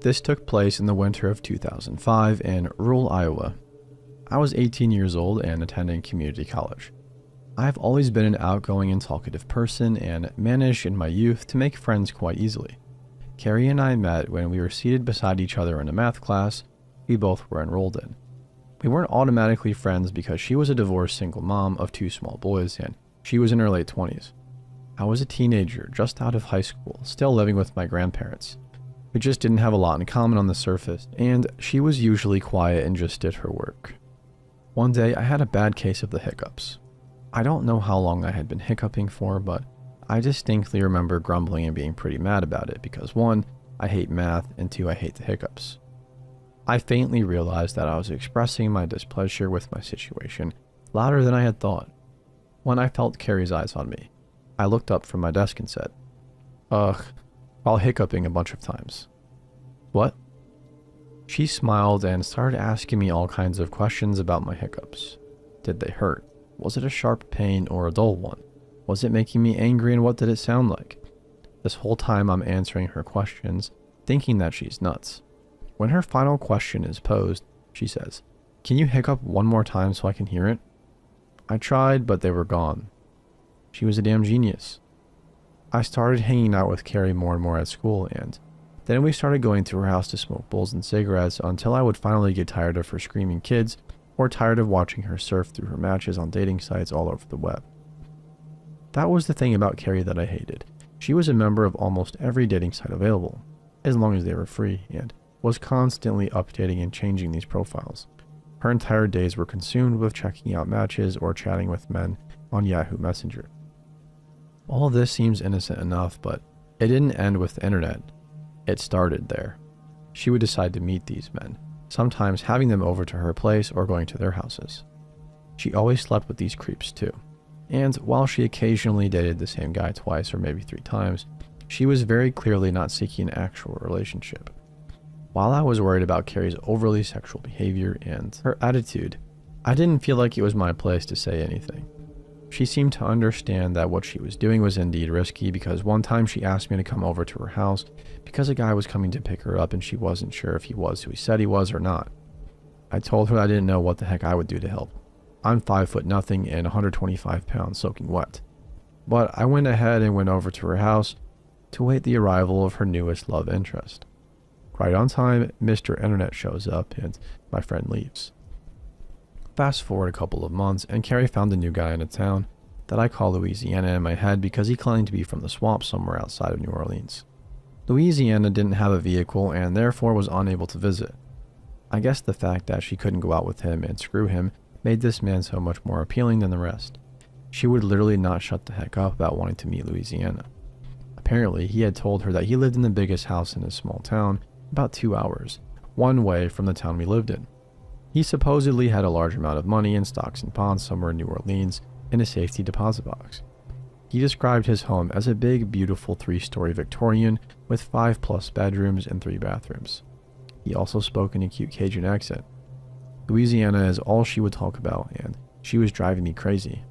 This took place in the winter of 2005 in rural Iowa. I was 18 years old and attending community college. I've always been an outgoing and talkative person and managed in my youth to make friends quite easily. Carrie and I met when we were seated beside each other in a math class we both were enrolled in. We weren't automatically friends because she was a divorced single mom of 2 small boys and she was in her late 20s. I was a teenager just out of high school, still living with my grandparents. We just didn't have a lot in common on the surface, and she was usually quiet and just did her work. One day I had a bad case of the hiccups. I don't know how long I had been hiccuping for, but I distinctly remember grumbling and being pretty mad about it because 1, I hate math, and 2, I hate the hiccups. I faintly realized that I was expressing my displeasure with my situation louder than I had thought. When I felt Carrie's eyes on me, I looked up from my desk and said, "Ugh," while hiccuping a bunch of times. "What?" She smiled and started asking me all kinds of questions about my hiccups. Did they hurt? Was it a sharp pain or a dull one? Was it making me angry, and what did it sound like? This whole time I'm answering her questions, thinking that she's nuts. When her final question is posed, she says, "Can you hiccup one more time so I can hear it?" I tried, but they were gone. She was a damn genius. I started hanging out with Carrie more and more at school, and then we started going to her house to smoke bowls and cigarettes until I would finally get tired of her screaming kids or tired of watching her surf through her matches on dating sites all over the web. That was the thing about Carrie that I hated. She was a member of almost every dating site available, as long as they were free, and was constantly updating and changing these profiles. Her entire days were consumed with checking out matches or chatting with men on Yahoo Messenger. All of this seems innocent enough, but it didn't end with the internet. It started there. She would decide to meet these men, sometimes having them over to her place or going to their houses. She always slept with these creeps too. And while she occasionally dated the same guy twice or maybe 3 times, she was very clearly not seeking an actual relationship. While I was worried about Carrie's overly sexual behavior and her attitude, I didn't feel like it was my place to say anything. She seemed to understand that what she was doing was indeed risky because one time she asked me to come over to her house because a guy was coming to pick her up and she wasn't sure if he was who he said he was or not. I told her I didn't know what the heck I would do to help. I'm 5'0" and 125 pounds soaking wet. But I went ahead and went over to her house to wait the arrival of her newest love interest. Right on time, Mr. Internet shows up and my friend leaves. Fast forward a couple of months and Carrie found a new guy in a town that I call Louisiana in my head because he claimed to be from the swamp somewhere outside of New Orleans. Louisiana didn't have a vehicle and therefore was unable to visit. I guess the fact that she couldn't go out with him and screw him made this man so much more appealing than the rest. She would literally not shut the heck up about wanting to meet Louisiana. Apparently, he had told her that he lived in the biggest house in his small town, about 2 hours, one way from the town we lived in. He supposedly had a large amount of money in stocks and bonds somewhere in New Orleans in a safety deposit box. He described his home as a big, beautiful 3-story Victorian with 5+ bedrooms and 3 bathrooms. He also spoke in a cute Cajun accent. Louisiana is all she would talk about, and she was driving me crazy.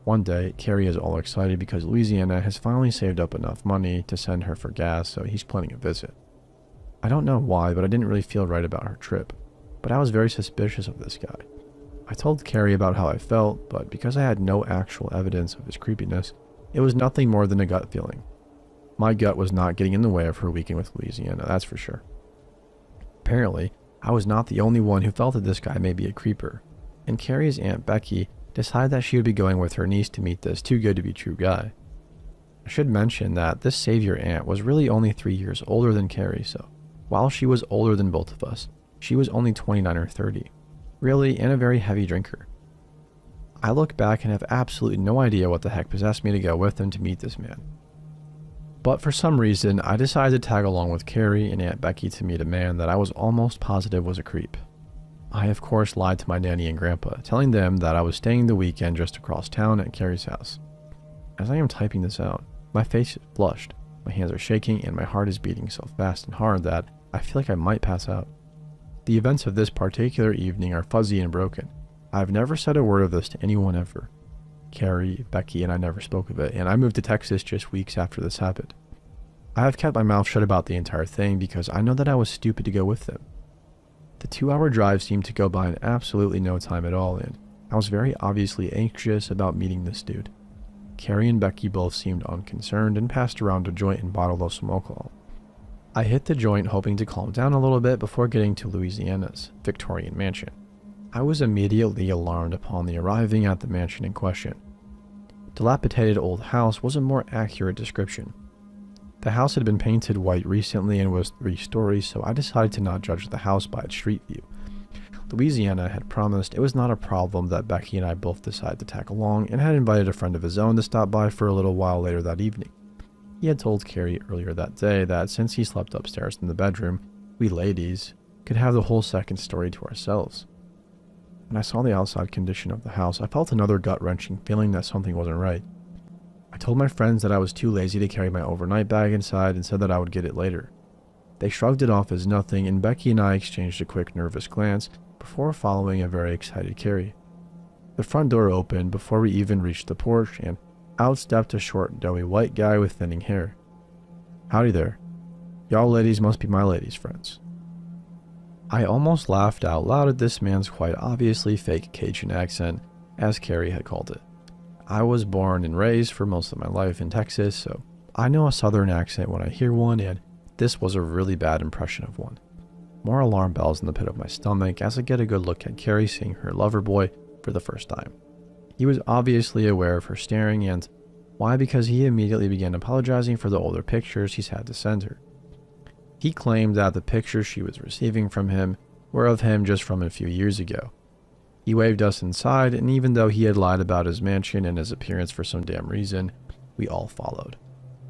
One day, Carrie is all excited because Louisiana has finally saved up enough money to send her for gas, so he's planning a visit. I don't know why, but I didn't really feel right about her trip. But I was very suspicious of this guy. I told Carrie about how I felt, but because I had no actual evidence of his creepiness, it was nothing more than a gut feeling. My gut was not getting in the way of her weekend with Louisiana, that's for sure. Apparently, I was not the only one who felt that this guy may be a creeper, and Carrie's Aunt Becky decided that she would be going with her niece to meet this too-good-to-be-true guy. I should mention that this savior aunt was really only 3 years older than Carrie, so while she was older than both of us, she was only 29 or 30, really, and a very heavy drinker. I look back and have absolutely no idea what the heck possessed me to go with them to meet this man. But for some reason, I decided to tag along with Carrie and Aunt Becky to meet a man that I was almost positive was a creep. I of course lied to my nanny and grandpa, telling them that I was staying the weekend just across town at Carrie's house. As I am typing this out, my face is flushed, my hands are shaking, and my heart is beating so fast and hard that I feel like I might pass out. The events of this particular evening are fuzzy and broken. I've never said a word of this to anyone ever. Carrie, Becky, and I never spoke of it, and I moved to Texas just weeks after this happened. I have kept my mouth shut about the entire thing because I know that I was stupid to go with them. The 2-hour drive seemed to go by in absolutely no time at all, and I was very obviously anxious about meeting this dude. Carrie and Becky both seemed unconcerned and passed around a joint and bottle of some alcohol. I hit the joint hoping to calm down a little bit before getting to Louisiana's Victorian mansion. I was immediately alarmed upon the arriving at the mansion in question. Dilapidated old house was a more accurate description. The house had been painted white recently and was 3 stories, so I decided to not judge the house by its street view. Louisiana had promised it was not a problem that Becky and I both decided to tag along, and had invited a friend of his own to stop by for a little while later that evening. He had told Carrie earlier that day that since he slept upstairs in the bedroom, we ladies could have the whole second story to ourselves. When I saw the outside condition of the house, I felt another gut-wrenching feeling that something wasn't right. I told my friends that I was too lazy to carry my overnight bag inside and said that I would get it later. They shrugged it off as nothing, and Becky and I exchanged a quick nervous glance before following a very excited Carrie. The front door opened before we even reached the porch, and out stepped a short, doughy white guy with thinning hair. "Howdy there. Y'all ladies must be my ladies' friends." I almost laughed out loud at this man's quite obviously fake Cajun accent, as Carrie had called it. I was born and raised for most of my life in Texas, so I know a southern accent when I hear one, and this was a really bad impression of one. More alarm bells in the pit of my stomach as I get a good look at Carrie seeing her lover boy for the first time. He was obviously aware of her staring, and why? Because he immediately began apologizing for the older pictures he's had to send her. He claimed that the pictures she was receiving from him were of him just from a few years ago. He waved us inside, and even though he had lied about his mansion and his appearance for some damn reason, we all followed.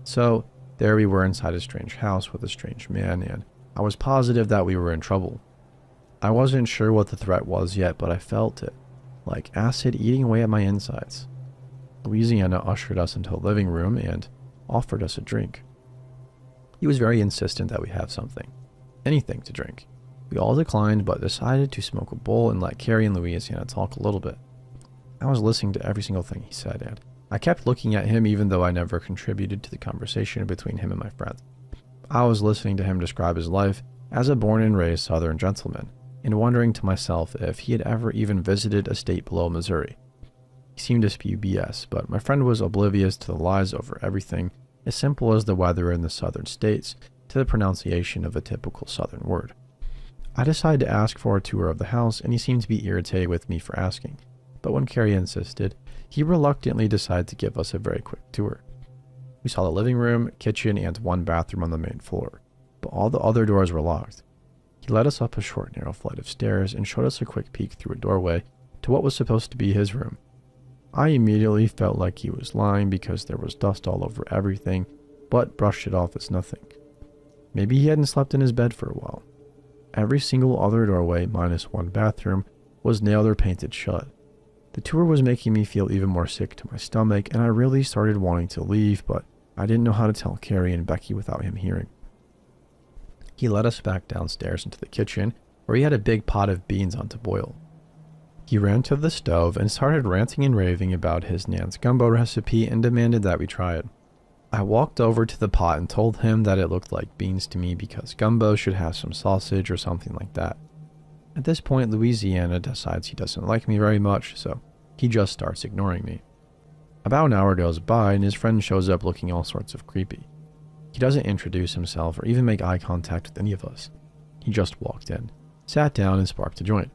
So, there we were inside a strange house with a strange man, and I was positive that we were in trouble. I wasn't sure what the threat was yet, but I felt it, like acid eating away at my insides. Louisiana ushered us into the living room and offered us a drink. He was very insistent that we have something, anything to drink. We all declined, but decided to smoke a bowl and let Carrie and Louisiana talk a little bit. I was listening to every single thing he said, and I kept looking at him even though I never contributed to the conversation between him and my friends. I was listening to him describe his life as a born and raised Southern gentleman, and wondering to myself if he had ever even visited a state below Missouri. He seemed to spew BS, but my friend was oblivious to the lies over everything, as simple as the weather in the southern states to the pronunciation of a typical southern word. I decided to ask for a tour of the house, and he seemed to be irritated with me for asking, but when Carrie insisted, he reluctantly decided to give us a very quick tour. We saw the living room, kitchen, and 1 bathroom on the main floor, but all the other doors were locked. He led us up a short, narrow flight of stairs and showed us a quick peek through a doorway to what was supposed to be his room. I immediately felt like he was lying because there was dust all over everything, but brushed it off as nothing. Maybe he hadn't slept in his bed for a while. Every single other doorway, minus 1 bathroom, was nailed or painted shut. The tour was making me feel even more sick to my stomach, and I really started wanting to leave, but I didn't know how to tell Carrie and Becky without him hearing. He led us back downstairs into the kitchen, where he had a big pot of beans on to boil. He ran to the stove and started ranting and raving about his Nan's gumbo recipe and demanded that we try it. I walked over to the pot and told him that it looked like beans to me because gumbo should have some sausage or something like that. At this point, Louisiana decides he doesn't like me very much, so he just starts ignoring me. About an hour goes by and his friend shows up looking all sorts of creepy. He doesn't introduce himself or even make eye contact with any of us. He just walked in, sat down, and sparked a joint.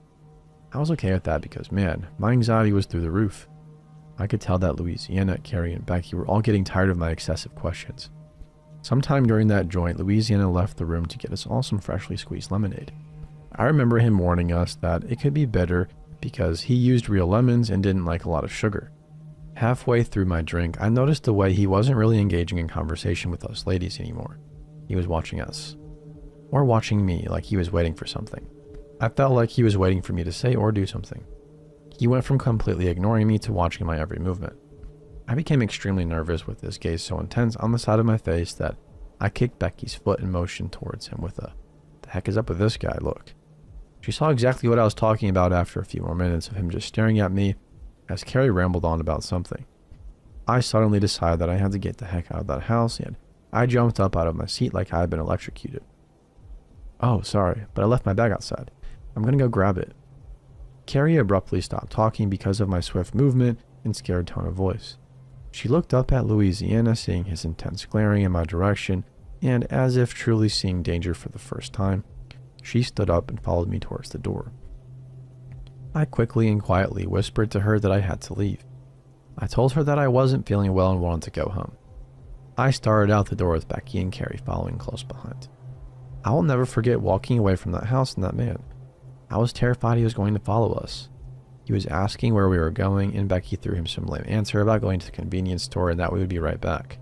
I was okay with that because, man, my anxiety was through the roof. I could tell that Louisiana, Carrie, and Becky were all getting tired of my excessive questions. Sometime during that joint, Louisiana left the room to get us all some freshly squeezed lemonade. I remember him warning us that it could be bitter because he used real lemons and didn't like a lot of sugar. Halfway through my drink, I noticed the way he wasn't really engaging in conversation with us ladies anymore. He was watching us. Or watching me, like he was waiting for something. I felt like he was waiting for me to say or do something. He went from completely ignoring me to watching my every movement. I became extremely nervous with his gaze so intense on the side of my face that I kicked Becky's foot and motioned towards him with a, "The heck is up with this guy?" look. She saw exactly what I was talking about after a few more minutes of him just staring at me as Carrie rambled on about something. I suddenly decided that I had to get the heck out of that house, and I jumped up out of my seat like I had been electrocuted. "Oh, sorry, but I left my bag outside. I'm gonna go grab it." Carrie abruptly stopped talking because of my swift movement and scared tone of voice. She looked up at Louisiana, seeing his intense glaring in my direction, and as if truly seeing danger for the first time, she stood up and followed me towards the door. I quickly and quietly whispered to her that I had to leave. I told her that I wasn't feeling well and wanted to go home. I started out the door with Becky and Carrie following close behind. I will never forget walking away from that house and that man. I was terrified he was going to follow us. He was asking where we were going, and Becky threw him some lame answer about going to the convenience store and that we would be right back.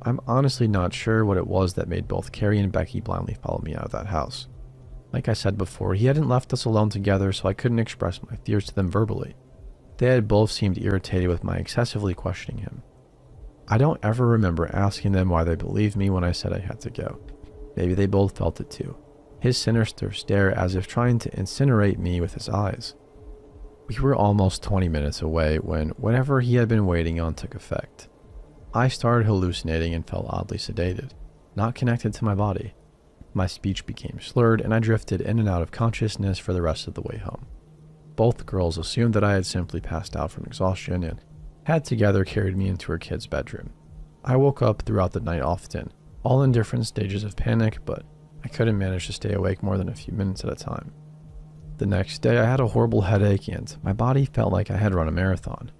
I'm honestly not sure what it was that made both Carrie and Becky blindly follow me out of that house. Like I said before, he hadn't left us alone together, so I couldn't express my fears to them verbally. They had both seemed irritated with my excessively questioning him. I don't ever remember asking them why they believed me when I said I had to go. Maybe they both felt it too. His sinister stare as if trying to incinerate me with his eyes. We were almost 20 minutes away when whatever he had been waiting on took effect. I started hallucinating and felt oddly sedated, not connected to my body. My speech became slurred and I drifted in and out of consciousness for the rest of the way home. Both girls assumed that I had simply passed out from exhaustion and had together carried me into her kid's bedroom. I woke up throughout the night often, all in different stages of panic, but I couldn't manage to stay awake more than a few minutes at a time. The next day I had a horrible headache and my body felt like I had run a marathon.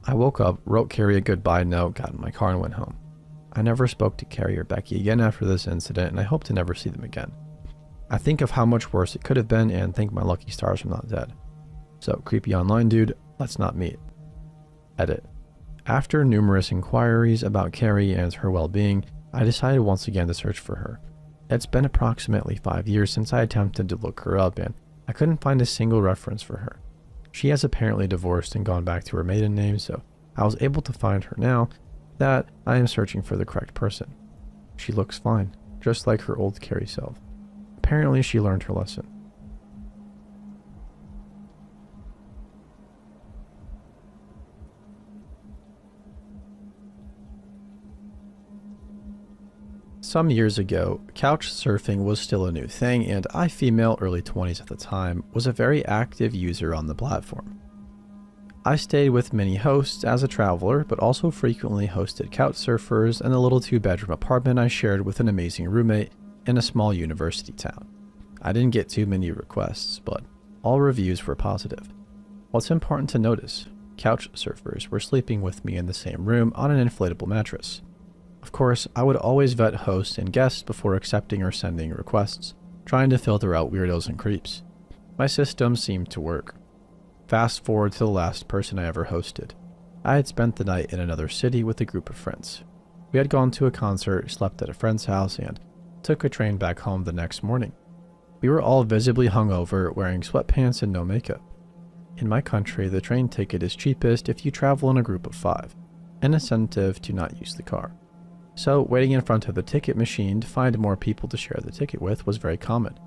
I woke up, wrote Carrie a goodbye note, got in my car and went home. I never spoke to Carrie or Becky again after this incident, and I hope to never see them again. I think of how much worse it could have been and thank my lucky stars I'm not dead. So, creepy online dude, let's not meet. Edit. After numerous inquiries about Carrie and her well-being, I decided once again to search for her. It's been approximately 5 years since I attempted to look her up, and I couldn't find a single reference for her. She has apparently divorced and gone back to her maiden name, so I was able to find her now that I am searching for the correct person. She looks fine, just like her old Carrie self. Apparently she learned her lesson. Some years ago, couch surfing was still a new thing, and I, female, early 20s at the time, was a very active user on the platform. I stayed with many hosts as a traveler, but also frequently hosted couch surfers in a little 2-bedroom apartment I shared with an amazing roommate in a small university town. I didn't get too many requests, but all reviews were positive. What's important to notice, couch surfers were sleeping with me in the same room on an inflatable mattress. Of course, I would always vet hosts and guests before accepting or sending requests, trying to filter out weirdos and creeps. My system seemed to work. Fast forward to the last person I ever hosted. I had spent the night in another city with a group of friends. We had gone to a concert, slept at a friend's house, and took a train back home the next morning. We were all visibly hungover, wearing sweatpants and no makeup. In my country, the train ticket is cheapest if you travel in a group of 5, an incentive to not use the car. So, waiting in front of the ticket machine to find more people to share the ticket with was very common.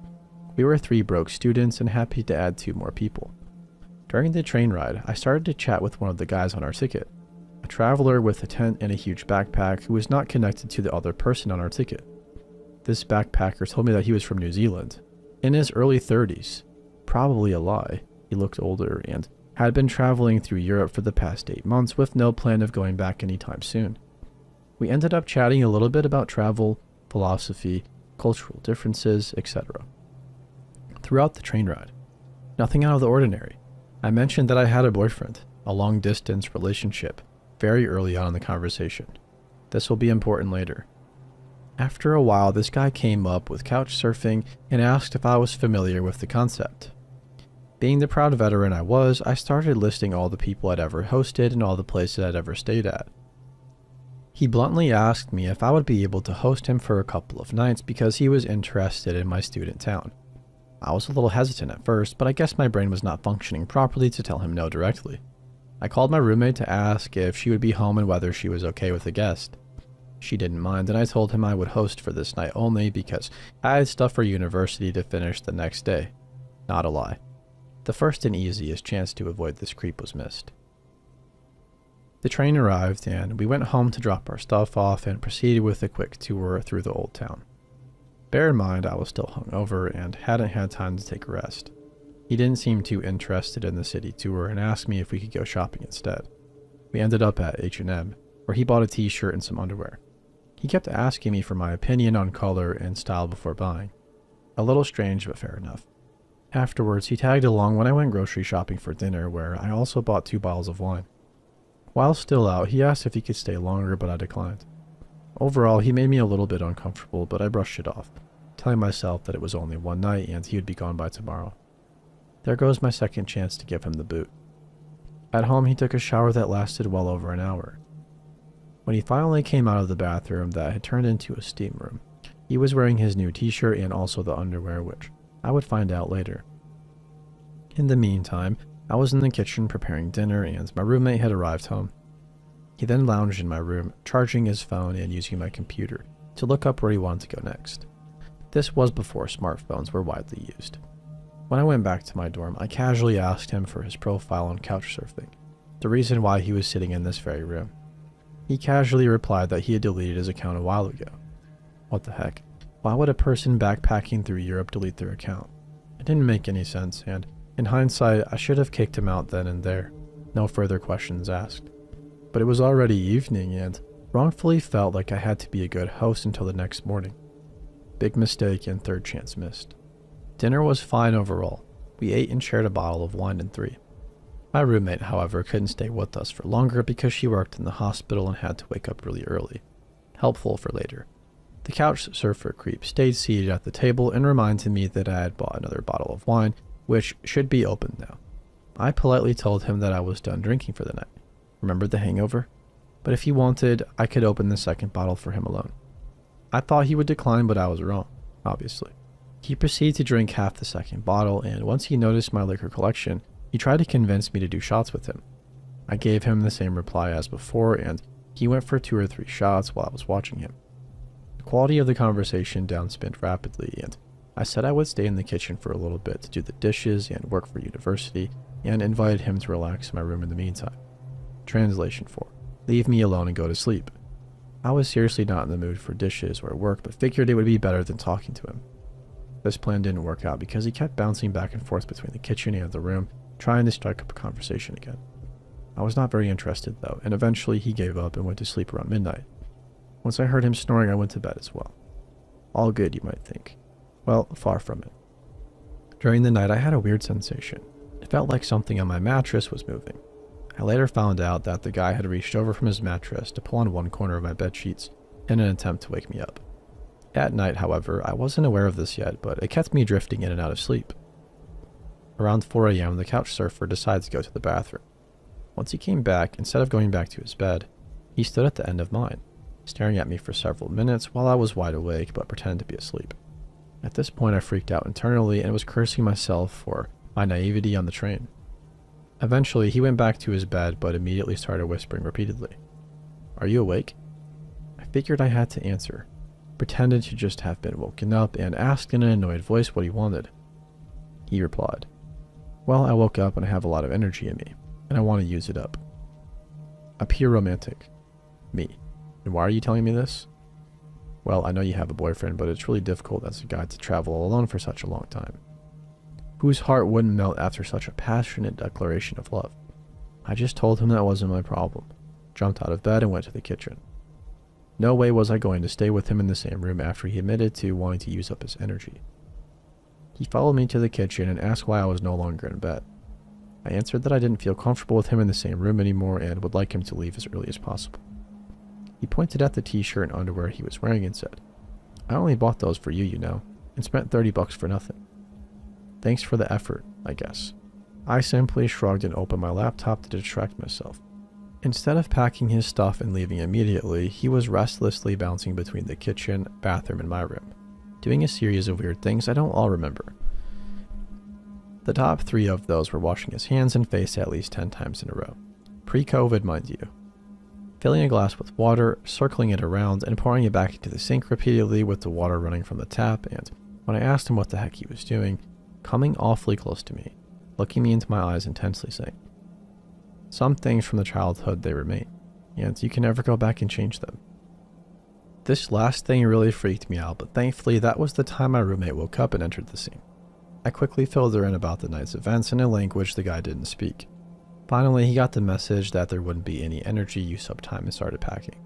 We were 3 broke students and happy to add 2 more people. During the train ride, I started to chat with one of the guys on our ticket, a traveler with a tent and a huge backpack who was not connected to the other person on our ticket. This backpacker told me that he was from New Zealand, in his early 30s. Probably a lie. He looked older and had been traveling through Europe for the past 8 months with no plan of going back anytime soon. We ended up chatting a little bit about travel, philosophy, cultural differences, etc. Throughout the train ride, nothing out of the ordinary. I mentioned that I had a boyfriend, a long-distance relationship, very early on in the conversation. This will be important later. After a while, this guy came up with couch surfing and asked if I was familiar with the concept. Being the proud veteran I was, I started listing all the people I'd ever hosted and all the places I'd ever stayed at. He bluntly asked me if I would be able to host him for a couple of nights because he was interested in my student town. I was a little hesitant at first, but I guess my brain was not functioning properly to tell him no directly. I called my roommate to ask if she would be home and whether she was okay with the guest. She didn't mind, and I told him I would host for this night only because I had stuff for university to finish the next day. Not a lie. The first and easiest chance to avoid this creep was missed. The train arrived, and we went home to drop our stuff off and proceeded with a quick tour through the old town. Bear in mind, I was still hungover and hadn't had time to take a rest. He didn't seem too interested in the city tour and asked me if we could go shopping instead. We ended up at H&M, where he bought a t-shirt and some underwear. He kept asking me for my opinion on color and style before buying. A little strange, but fair enough. Afterwards, he tagged along when I went grocery shopping for dinner, where I also bought 2 bottles of wine. While still out, he asked if he could stay longer, but I declined. Overall, he made me a little bit uncomfortable, but I brushed it off, telling myself that it was only one night and he would be gone by tomorrow. There goes my second chance to give him the boot. At home, he took a shower that lasted well over an hour. When he finally came out of the bathroom that had turned into a steam room, he was wearing his new t-shirt and also the underwear, which I would find out later. In the meantime, I was in the kitchen preparing dinner and my roommate had arrived home. He then lounged in my room, charging his phone and using my computer to look up where he wanted to go next. This was before smartphones were widely used. When I went back to my dorm, I casually asked him for his profile on Couchsurfing, the reason why he was sitting in this very room. He casually replied that he had deleted his account a while ago. What the heck? Why would a person backpacking through Europe delete their account? It didn't make any sense, and in hindsight, I should have kicked him out then and there. No further questions asked. But it was already evening and wrongfully felt like I had to be a good host until the next morning. Big mistake and third chance missed. Dinner was fine overall. We ate and shared a bottle of wine and 3. My roommate, however, couldn't stay with us for longer because she worked in the hospital and had to wake up really early. Helpful for later. The couch surfer creep stayed seated at the table and reminded me that I had bought another bottle of wine, which should be opened now. I politely told him that I was done drinking for the night. Remember the hangover? But if he wanted, I could open the second bottle for him alone. I thought he would decline, but I was wrong, obviously. He proceeded to drink half the second bottle, and once he noticed my liquor collection, he tried to convince me to do shots with him. I gave him the same reply as before, and he went for 2 or 3 shots while I was watching him. The quality of the conversation downspent rapidly, and I said I would stay in the kitchen for a little bit to do the dishes and work for university, and invited him to relax in my room in the meantime. Translation for, leave me alone and go to sleep. I was seriously not in the mood for dishes or work, but figured it would be better than talking to him. This plan didn't work out because he kept bouncing back and forth between the kitchen and the room, trying to strike up a conversation again. I was not very interested though, and eventually he gave up and went to sleep around midnight. Once I heard him snoring, I went to bed as well. All good, you might think. Well, far from it. During the night, I had a weird sensation. It felt like something on my mattress was moving. I later found out that the guy had reached over from his mattress to pull on one corner of my bed sheets in an attempt to wake me up. At night, however, I wasn't aware of this yet, but it kept me drifting in and out of sleep. Around 4 a.m., the couch surfer decided to go to the bathroom. Once he came back, instead of going back to his bed, he stood at the end of mine, staring at me for several minutes while I was wide awake but pretended to be asleep. At this point, I freaked out internally and was cursing myself for my naivety on the train. Eventually, he went back to his bed but immediately started whispering repeatedly, "Are you awake?" I figured I had to answer, pretended to just have been woken up, and asked in an annoyed voice what he wanted. He replied, "Well, I woke up and I have a lot of energy in me, and I want to use it up." Appear romantic. Me. And why are you telling me this? Well, I know you have a boyfriend, but it's really difficult as a guy to travel alone for such a long time. Whose heart wouldn't melt after such a passionate declaration of love? I just told him that wasn't my problem, jumped out of bed and went to the kitchen. No way was I going to stay with him in the same room after he admitted to wanting to use up his energy. He followed me to the kitchen and asked why I was no longer in bed. I answered that I didn't feel comfortable with him in the same room anymore and would like him to leave as early as possible. He pointed at the t-shirt and underwear he was wearing and said, "I only bought those for you, you know, and spent $30 for nothing." Thanks for the effort, I guess. I simply shrugged and opened my laptop to distract myself. Instead of packing his stuff and leaving immediately, he was restlessly bouncing between the kitchen, bathroom, and my room, doing a series of weird things I don't all remember. The top 3 of those were washing his hands and face at least 10 times in a row. Pre-COVID, mind you. Filling a glass with water, circling it around, and pouring it back into the sink repeatedly with the water running from the tap, and when I asked him what the heck he was doing, coming awfully close to me, looking me into my eyes intensely, saying, Some things from the childhood they remain, and you can never go back and change them. This last thing really freaked me out, but thankfully that was the time my roommate woke up and entered the scene. I quickly filled her in about the night's events in a language the guy didn't speak. Finally, he got the message that there wouldn't be any energy use up time and started packing.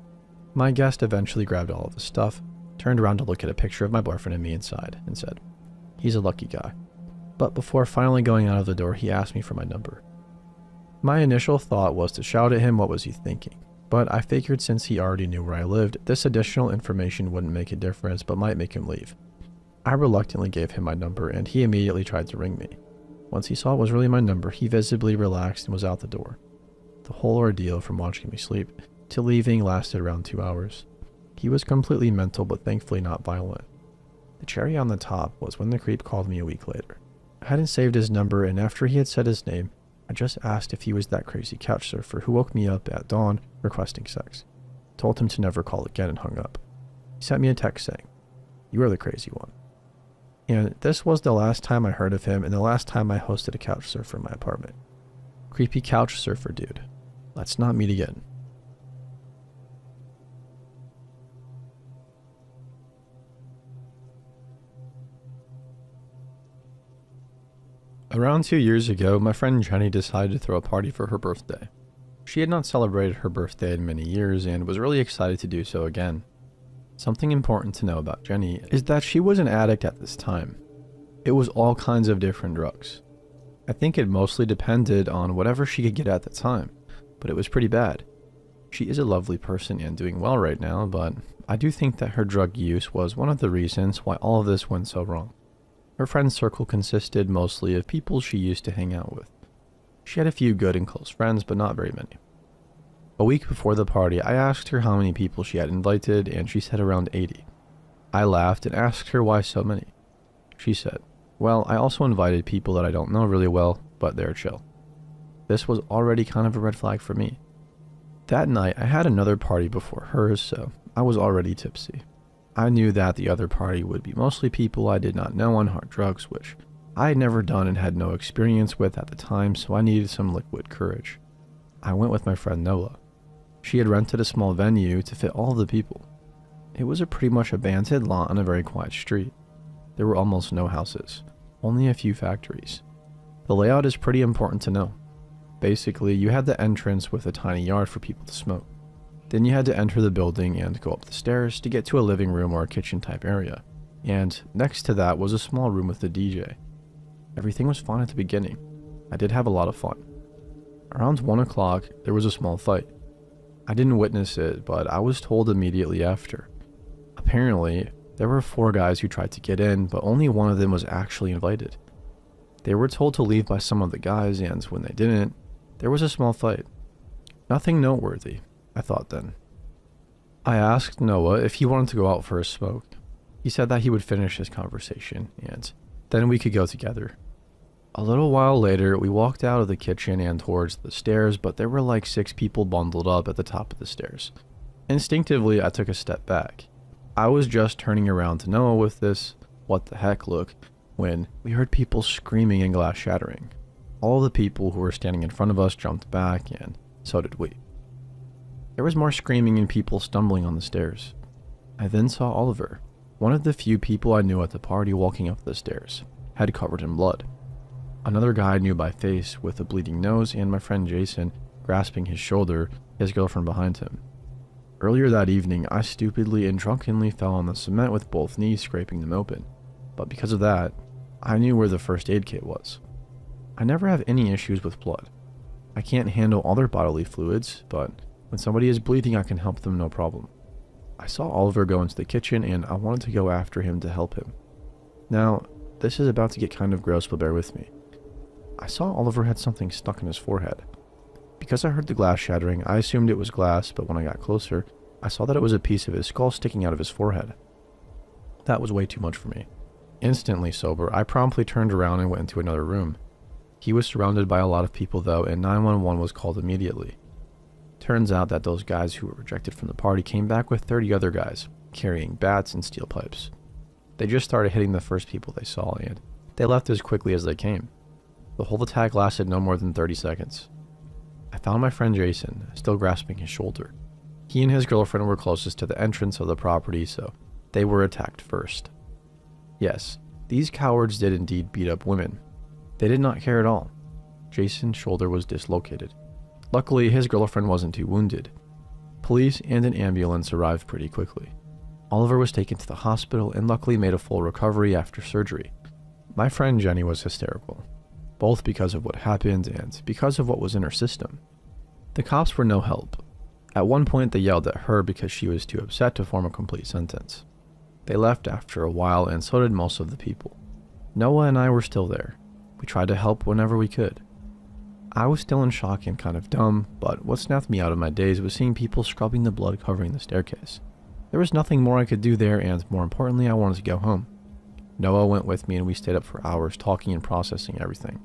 My guest eventually grabbed all of his stuff, turned around to look at a picture of my boyfriend and me inside, and said, "He's a lucky guy." But before finally going out of the door, he asked me for my number. My initial thought was to shout at him what was he thinking, but I figured since he already knew where I lived, this additional information wouldn't make a difference but might make him leave. I reluctantly gave him my number and he immediately tried to ring me. Once he saw it was really my number, he visibly relaxed and was out the door. The whole ordeal from watching me sleep to leaving lasted around 2 hours. He was completely mental but thankfully not violent. The cherry on the top was when the creep called me a week later. I hadn't saved his number, and after he had said his name, I just asked if he was that crazy couch surfer who woke me up at dawn requesting sex. Told him to never call again and hung up. He sent me a text saying, "You are the crazy one." And this was the last time I heard of him and the last time I hosted a couch surfer in my apartment. Creepy couch surfer dude. Let's not meet again. Around 2 years ago, my friend Jenny decided to throw a party for her birthday. She had not celebrated her birthday in many years and was really excited to do so again. Something important to know about Jenny is that she was an addict at this time. It was all kinds of different drugs. I think it mostly depended on whatever she could get at the time, but it was pretty bad. She is a lovely person and doing well right now, but I do think that her drug use was one of the reasons why all of this went so wrong. Her friend circle consisted mostly of people she used to hang out with. She had a few good and close friends, but not very many. A week before the party, I asked her how many people she had invited, and she said around 80. I laughed and asked her why so many. She said, "Well, I also invited people that I don't know really well, but they're chill." This was already kind of a red flag for me. That night, I had another party before hers, so I was already tipsy. I knew that the other party would be mostly people I did not know on hard drugs, which I had never done and had no experience with at the time, so I needed some liquid courage. I went with my friend Noah. She had rented a small venue to fit all of the people. It was a pretty much abandoned lot on a very quiet street. There were almost no houses, only a few factories. The layout is pretty important to know. Basically, you had the entrance with a tiny yard for people to smoke. Then you had to enter the building and go up the stairs to get to a living room or a kitchen type area. And next to that was a small room with a DJ. Everything was fine at the beginning. I did have a lot of fun. Around 1 o'clock, there was a small fight. I didn't witness it, but I was told immediately after. Apparently, there were 4 guys who tried to get in, but only one of them was actually invited. They were told to leave by some of the guys, and when they didn't, there was a small fight. Nothing noteworthy, I thought then. I asked Noah if he wanted to go out for a smoke. He said that he would finish his conversation, and then we could go together. A little while later, we walked out of the kitchen and towards the stairs, but there were like 6 people bundled up at the top of the stairs. Instinctively, I took a step back. I was just turning around to Noah with this "what the heck" look when we heard people screaming and glass shattering. All the people who were standing in front of us jumped back, and so did we. There was more screaming and people stumbling on the stairs. I then saw Oliver, one of the few people I knew at the party, walking up the stairs, head covered in blood. Another guy I knew by face with a bleeding nose, and my friend Jason grasping his shoulder, his girlfriend behind him. Earlier that evening, I stupidly and drunkenly fell on the cement with both knees scraping them open, but because of that, I knew where the first aid kit was. I never have any issues with blood. I can't handle other bodily fluids, but when somebody is bleeding, I can help them no problem. I saw Oliver go into the kitchen, and I wanted to go after him to help him. Now, this is about to get kind of gross, but bear with me. I saw Oliver had something stuck in his forehead. Because I heard the glass shattering, I assumed it was glass, but when I got closer, I saw that it was a piece of his skull sticking out of his forehead. That was way too much for me. Instantly sober, I promptly turned around and went into another room. He was surrounded by a lot of people though, and 911 was called immediately. Turns out that those guys who were rejected from the party came back with 30 other guys, carrying bats and steel pipes. They just started hitting the first people they saw, and they left as quickly as they came. The whole attack lasted no more than 30 seconds. I found my friend Jason, still grasping his shoulder. He and his girlfriend were closest to the entrance of the property, so they were attacked first. Yes, these cowards did indeed beat up women. They did not care at all. Jason's shoulder was dislocated. Luckily, his girlfriend wasn't too wounded. Police and an ambulance arrived pretty quickly. Oliver was taken to the hospital and luckily made a full recovery after surgery. My friend Jenny was hysterical, both because of what happened and because of what was in her system. The cops were no help. At one point, they yelled at her because she was too upset to form a complete sentence. They left after a while, and so did most of the people. Noah and I were still there. We tried to help whenever we could. I was still in shock and kind of dumb, but what snapped me out of my daze was seeing people scrubbing the blood covering the staircase. There was nothing more I could do there, and more importantly, I wanted to go home. Noah went with me and we stayed up for hours talking and processing everything.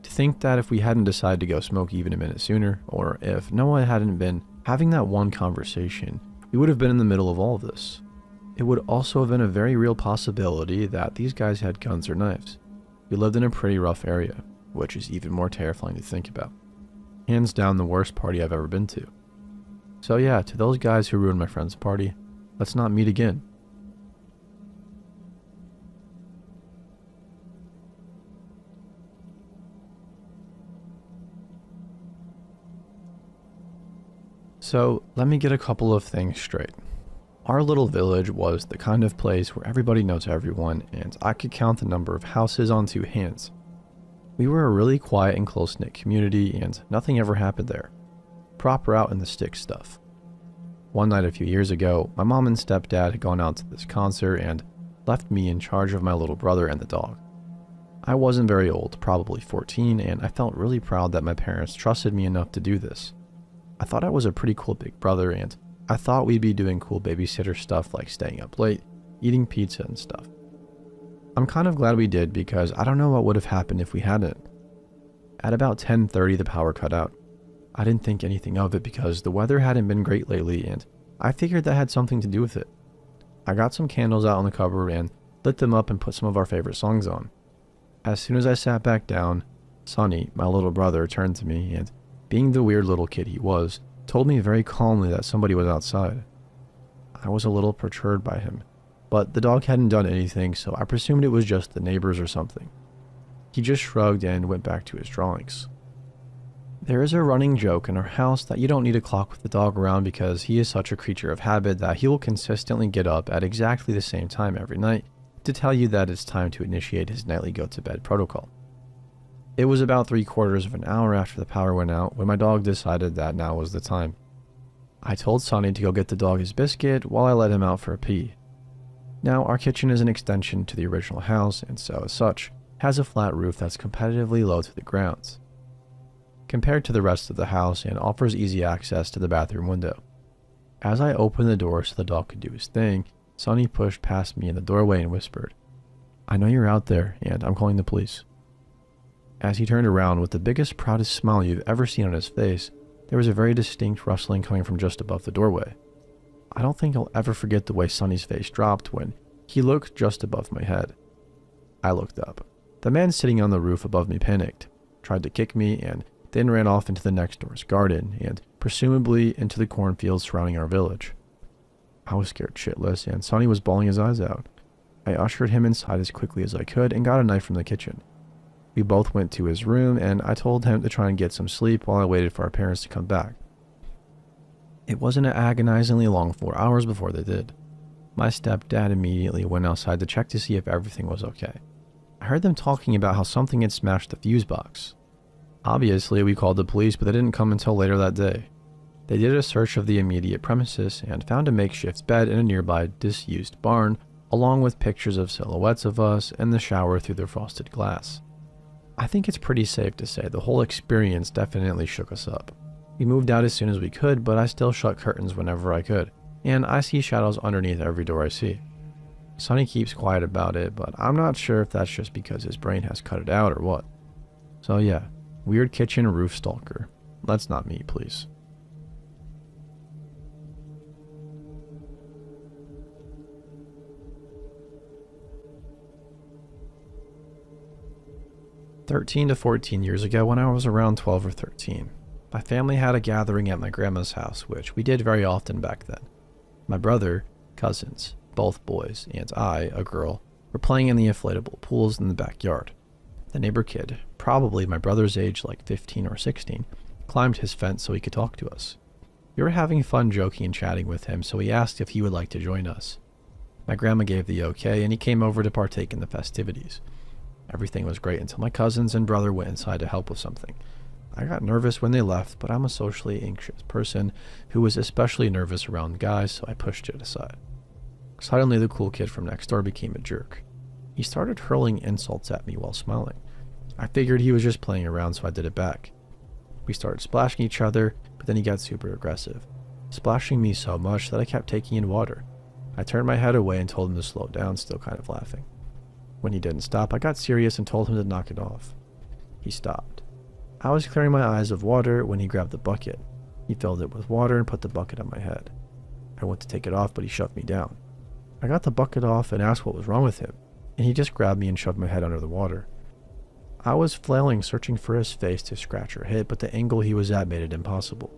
To think that if we hadn't decided to go smoke even a minute sooner, or if Noah hadn't been having that one conversation, we would have been in the middle of all of this. It would also have been a very real possibility that these guys had guns or knives. We lived in a pretty rough area, which is even more terrifying to think about. Hands down the worst party I've ever been to. So yeah, to those guys who ruined my friend's party, let's not meet again. So let me get a couple of things straight. Our little village was the kind of place where everybody knows everyone, and I could count the number of houses on two hands. We were a really quiet and close-knit community, and nothing ever happened there. Proper out in the sticks stuff. One night a few years ago, my mom and stepdad had gone out to this concert and left me in charge of my little brother and the dog. I wasn't very old, probably 14, and I felt really proud that my parents trusted me enough to do this. I thought I was a pretty cool big brother, and I thought we'd be doing cool babysitter stuff like staying up late, eating pizza and stuff. I'm kind of glad we did because I don't know what would have happened if we hadn't. At about 10:30 the power cut out. I didn't think anything of it because the weather hadn't been great lately and I figured that had something to do with it. I got some candles out on the cupboard and lit them up and put some of our favorite songs on. As soon as I sat back down, Sonny, my little brother, turned to me and, being the weird little kid he was, told me very calmly that somebody was outside. I was a little perturbed by him, but the dog hadn't done anything, so I presumed it was just the neighbors or something. He just shrugged and went back to his drawings. There is a running joke in our house that you don't need a clock with the dog around because he is such a creature of habit that he will consistently get up at exactly the same time every night to tell you that it's time to initiate his nightly go-to-bed protocol. It was about 3/4 of an hour after the power went out when my dog decided that now was the time. I told Sonny to go get the dog his biscuit while I let him out for a pee. Now, our kitchen is an extension to the original house and so, as such, has a flat roof that's competitively low to the ground compared to the rest of the house and offers easy access to the bathroom window. As I opened the door so the dog could do his thing, Sonny pushed past me in the doorway and whispered, "I know you're out there and I'm calling the police." As he turned around with the biggest, proudest smile you've ever seen on his face, there was a very distinct rustling coming from just above the doorway. I don't think I'll ever forget the way Sonny's face dropped when he looked just above my head. I looked up. The man sitting on the roof above me panicked, tried to kick me, and then ran off into the next door's garden, and presumably into the cornfields surrounding our village. I was scared shitless, and Sonny was bawling his eyes out. I ushered him inside as quickly as I could and got a knife from the kitchen. We both went to his room, and I told him to try and get some sleep while I waited for our parents to come back. It wasn't an agonizingly long 4 hours before they did. My stepdad immediately went outside to check to see if everything was okay. I heard them talking about how something had smashed the fuse box. Obviously, we called the police, but they didn't come until later that day. They did a search of the immediate premises and found a makeshift bed in a nearby disused barn, along with pictures of silhouettes of us in the shower through the frosted glass. I think it's pretty safe to say the whole experience definitely shook us up. We moved out as soon as we could, but I still shut curtains whenever I could, and I see shadows underneath every door I see. Sonny keeps quiet about it, but I'm not sure if that's just because his brain has cut it out or what. So yeah, weird kitchen roof stalker. Let's not meet, please. "13 to 14 years ago when I was around 12 or 13. My family had a gathering at my grandma's house, which we did very often back then. My brother, cousins, both boys, and I, a girl, were playing in the inflatable pools in the backyard. The neighbor kid, probably my brother's age, like 15 or 16, climbed his fence so he could talk to us. We were having fun joking and chatting with him, so he asked if he would like to join us. My grandma gave the okay, and he came over to partake in the festivities. Everything was great until my cousins and brother went inside to help with something. I got nervous when they left, but I'm a socially anxious person who was especially nervous around guys, so I pushed it aside. Suddenly, the cool kid from next door became a jerk. He started hurling insults at me while smiling. I figured he was just playing around, so I did it back. We started splashing each other, but then he got super aggressive, splashing me so much that I kept taking in water. I turned my head away and told him to slow down, still kind of laughing. When he didn't stop, I got serious and told him to knock it off. He stopped. I was clearing my eyes of water when he grabbed the bucket. He filled it with water and put the bucket on my head. I went to take it off, but he shoved me down. I got the bucket off and asked what was wrong with him, and he just grabbed me and shoved my head under the water. I was flailing, searching for his face to scratch or hit, but the angle he was at made it impossible.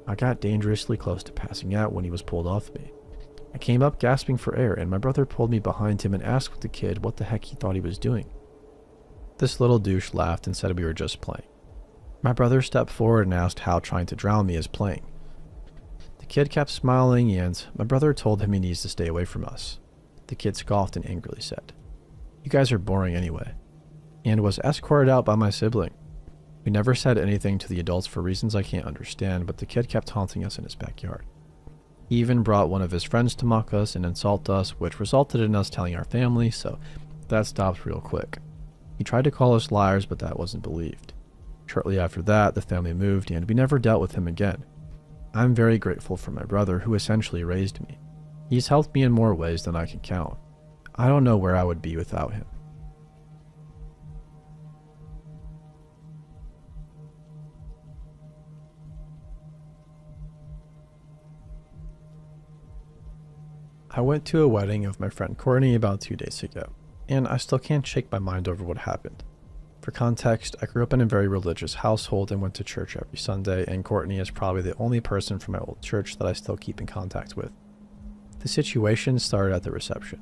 I got dangerously close to passing out when he was pulled off me. I came up gasping for air, and my brother pulled me behind him and asked the kid what the heck he thought he was doing. This little douche laughed and said we were just playing. My brother stepped forward and asked how trying to drown me is playing. The kid kept smiling, and my brother told him he needs to stay away from us. The kid scoffed and angrily said, "You guys are boring anyway," and was escorted out by my sibling. We never said anything to the adults for reasons I can't understand, but the kid kept taunting us in his backyard. He even brought one of his friends to mock us and insult us, which resulted in us telling our family, so that stopped real quick. He tried to call us liars, but that wasn't believed. Shortly after that, the family moved, and we never dealt with him again. I'm very grateful for my brother, who essentially raised me. He's helped me in more ways than I can count. I don't know where I would be without him. I went to a wedding of my friend Courtney about 2 days ago, and I still can't shake my mind over what happened. For context, I grew up in a very religious household and went to church every Sunday, and Courtney is probably the only person from my old church that I still keep in contact with. The situation started at the reception.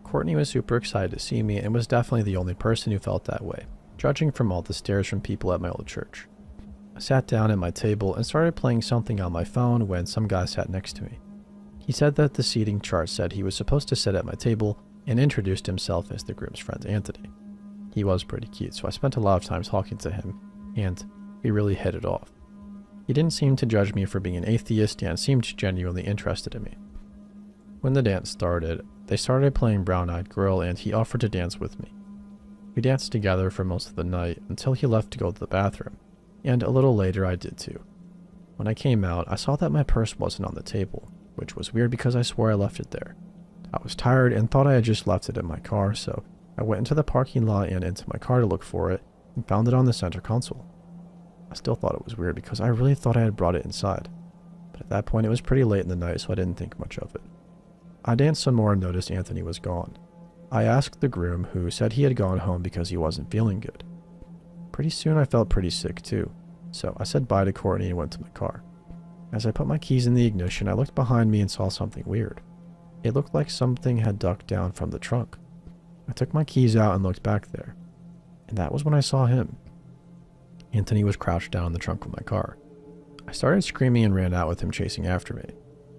Courtney was super excited to see me and was definitely the only person who felt that way, judging from all the stares from people at my old church. I sat down at my table and started playing something on my phone when some guy sat next to me. He said that the seating chart said he was supposed to sit at my table and introduced himself as the groom's friend Anthony. He was pretty cute, so I spent a lot of time talking to him, and we really hit it off. He didn't seem to judge me for being an atheist and seemed genuinely interested in me. When the dance started, they started playing Brown Eyed Girl, and he offered to dance with me. We danced together for most of the night until he left to go to the bathroom, and a little later I did too. When I came out, I saw that my purse wasn't on the table, which was weird because I swore I left it there. I was tired and thought I had just left it in my car, so I went into the parking lot and into my car to look for it and found it on the center console. I still thought it was weird because I really thought I had brought it inside, but at that point it was pretty late in the night, so I didn't think much of it. I danced some more and noticed Anthony was gone. I asked the groom, who said he had gone home because he wasn't feeling good. Pretty soon I felt pretty sick too, so I said bye to Courtney and went to my car. As I put my keys in the ignition, I looked behind me and saw something weird. It looked like something had ducked down from the trunk. I took my keys out and looked back there, and that was when I saw him. Anthony was crouched down in the trunk of my car. I started screaming and ran out with him chasing after me.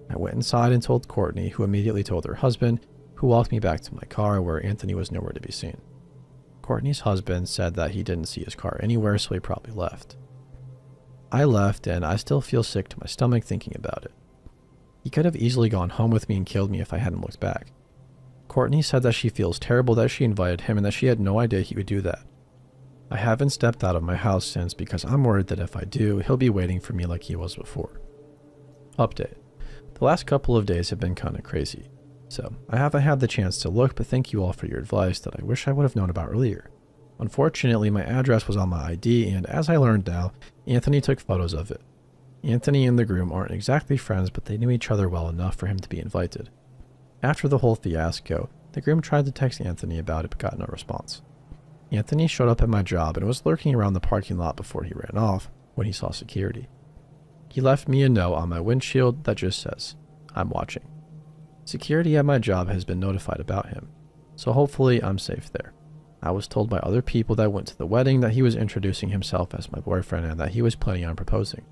I went inside and told Courtney, who immediately told her husband, who walked me back to my car where Anthony was nowhere to be seen. Courtney's husband said that he didn't see his car anywhere, so he probably left. I left, and I still feel sick to my stomach thinking about it. He could have easily gone home with me and killed me if I hadn't looked back. Courtney said that she feels terrible that she invited him and that she had no idea he would do that. I haven't stepped out of my house since because I'm worried that if I do, he'll be waiting for me like he was before. Update. The last couple of days have been kinda crazy, so I haven't had the chance to look, but thank you all for your advice that I wish I would have known about earlier. Unfortunately, my address was on my ID, and as I learned now, Anthony took photos of it. Anthony and the groom aren't exactly friends, but they knew each other well enough for him to be invited. After the whole fiasco, the groom tried to text Anthony about it but got no response. Anthony showed up at my job and was lurking around the parking lot before he ran off, when he saw security. He left me a note on my windshield that just says, "I'm watching." Security at my job has been notified about him, so hopefully I'm safe there. I was told by other people that went to the wedding that he was introducing himself as my boyfriend and that he was planning on proposing.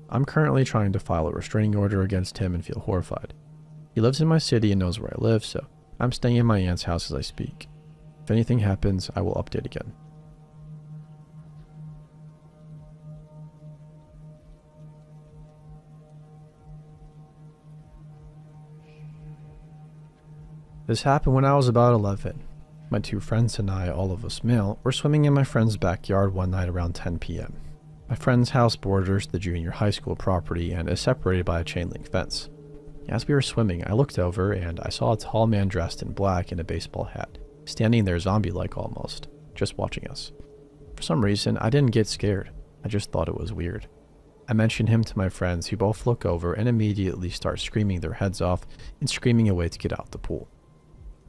I'm currently trying to file a restraining order against him and feel horrified. He lives in my city and knows where I live, so I'm staying in my aunt's house as I speak. If anything happens, I will update again. This happened when I was about 11. My two friends and I, all of us male, were swimming in my friend's backyard one night around 10 p.m. My friend's house borders the junior high school property and is separated by a chain link fence. As we were swimming, I looked over and I saw a tall man dressed in black and a baseball hat, standing there zombie-like almost, just watching us. For some reason, I didn't get scared. I just thought it was weird. I mentioned him to my friends, who both look over and immediately start screaming their heads off and screaming away to get out the pool.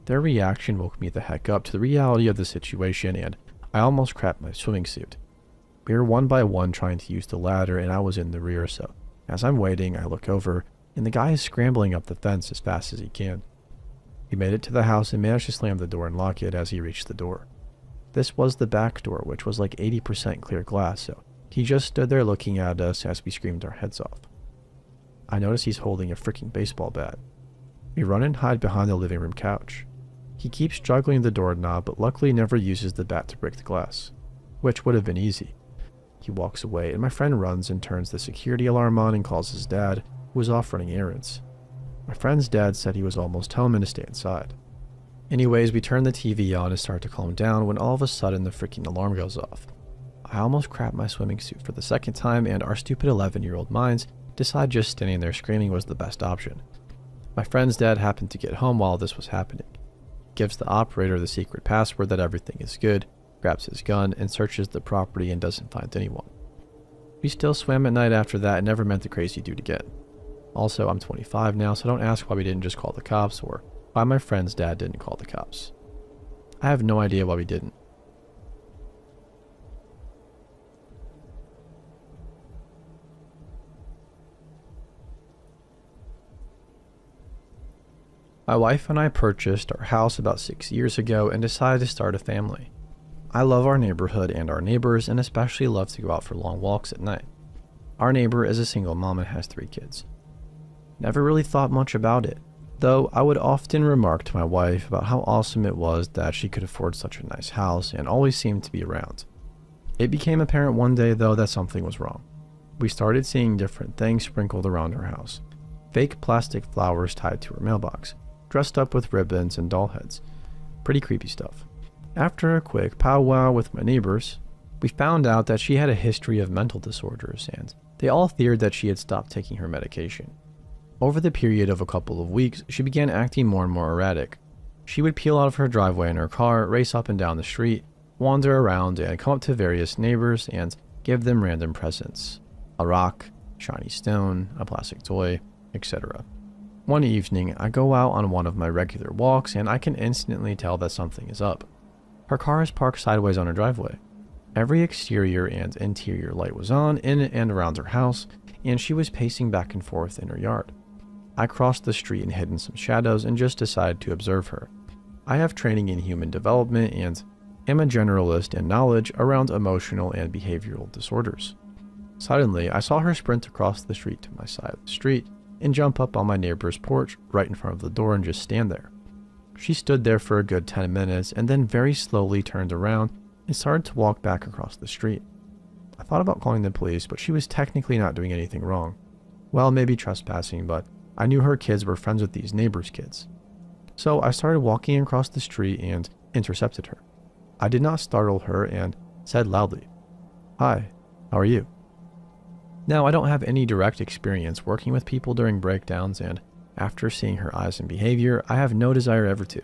Their reaction woke me the heck up to the reality of the situation, and I almost crapped my swimming suit. We were one by one trying to use the ladder, and I was in the rear, so as I'm waiting, I look over, and the guy is scrambling up the fence as fast as he can. He made it to the house and managed to slam the door and lock it as he reached the door. This was the back door, which was like 80% clear glass, so he just stood there looking at us as we screamed our heads off. I notice he's holding a freaking baseball bat. We run and hide behind the living room couch. He keeps juggling the doorknob, but luckily never uses the bat to break the glass, which would have been easy. He walks away, and my friend runs and turns the security alarm on and calls his dad, who was off running errands. My friend's dad said he was almost home and to stay inside. Anyways, we turn the TV on and start to calm down when all of a sudden the freaking alarm goes off. I almost crapped my swimming suit for the second time, and our stupid 11-year-old minds decide just standing there screaming was the best option. My friend's dad happened to get home while this was happening. Gives the operator the secret password that everything is good, grabs his gun, and searches the property and doesn't find anyone. We still swam at night after that and never met the crazy dude again. Also, I'm 25 now, so don't ask why we didn't just call the cops or why my friend's dad didn't call the cops. I have no idea why we didn't. My wife and I purchased our house about 6 years ago and decided to start a family. I love our neighborhood and our neighbors, and especially love to go out for long walks at night. Our neighbor is a single mom and has 3 kids. Never really thought much about it, though I would often remark to my wife about how awesome it was that she could afford such a nice house and always seemed to be around. It became apparent one day though that something was wrong. We started seeing different things sprinkled around her house. Fake plastic flowers tied to her mailbox, dressed up with ribbons and doll heads. Pretty creepy stuff. After a quick powwow with my neighbors, we found out that she had a history of mental disorders, and they all feared that she had stopped taking her medication. Over the period of a couple of weeks, she began acting more and more erratic. She would peel out of her driveway in her car, race up and down the street, wander around, and come up to various neighbors and give them random presents. A rock, shiny stone, a plastic toy, etc. One evening, I go out on one of my regular walks and I can instantly tell that something is up. Her car is parked sideways on her driveway. Every exterior and interior light was on in and around her house, and she was pacing back and forth in her yard. I crossed the street and hid in some shadows and just decided to observe her. I have training in human development and am a generalist in knowledge around emotional and behavioral disorders. Suddenly, I saw her sprint across the street to my side of the street and jump up on my neighbor's porch right in front of the door and just stand there. She stood there for a good 10 minutes and then very slowly turned around and started to walk back across the street. I thought about calling the police, but she was technically not doing anything wrong. Well, maybe trespassing, but I knew her kids were friends with these neighbors' kids. So I started walking across the street and intercepted her. I did not startle her and said loudly, "Hi, how are you?" Now, I don't have any direct experience working with people during breakdowns, and after seeing her eyes and behavior, I have no desire ever to.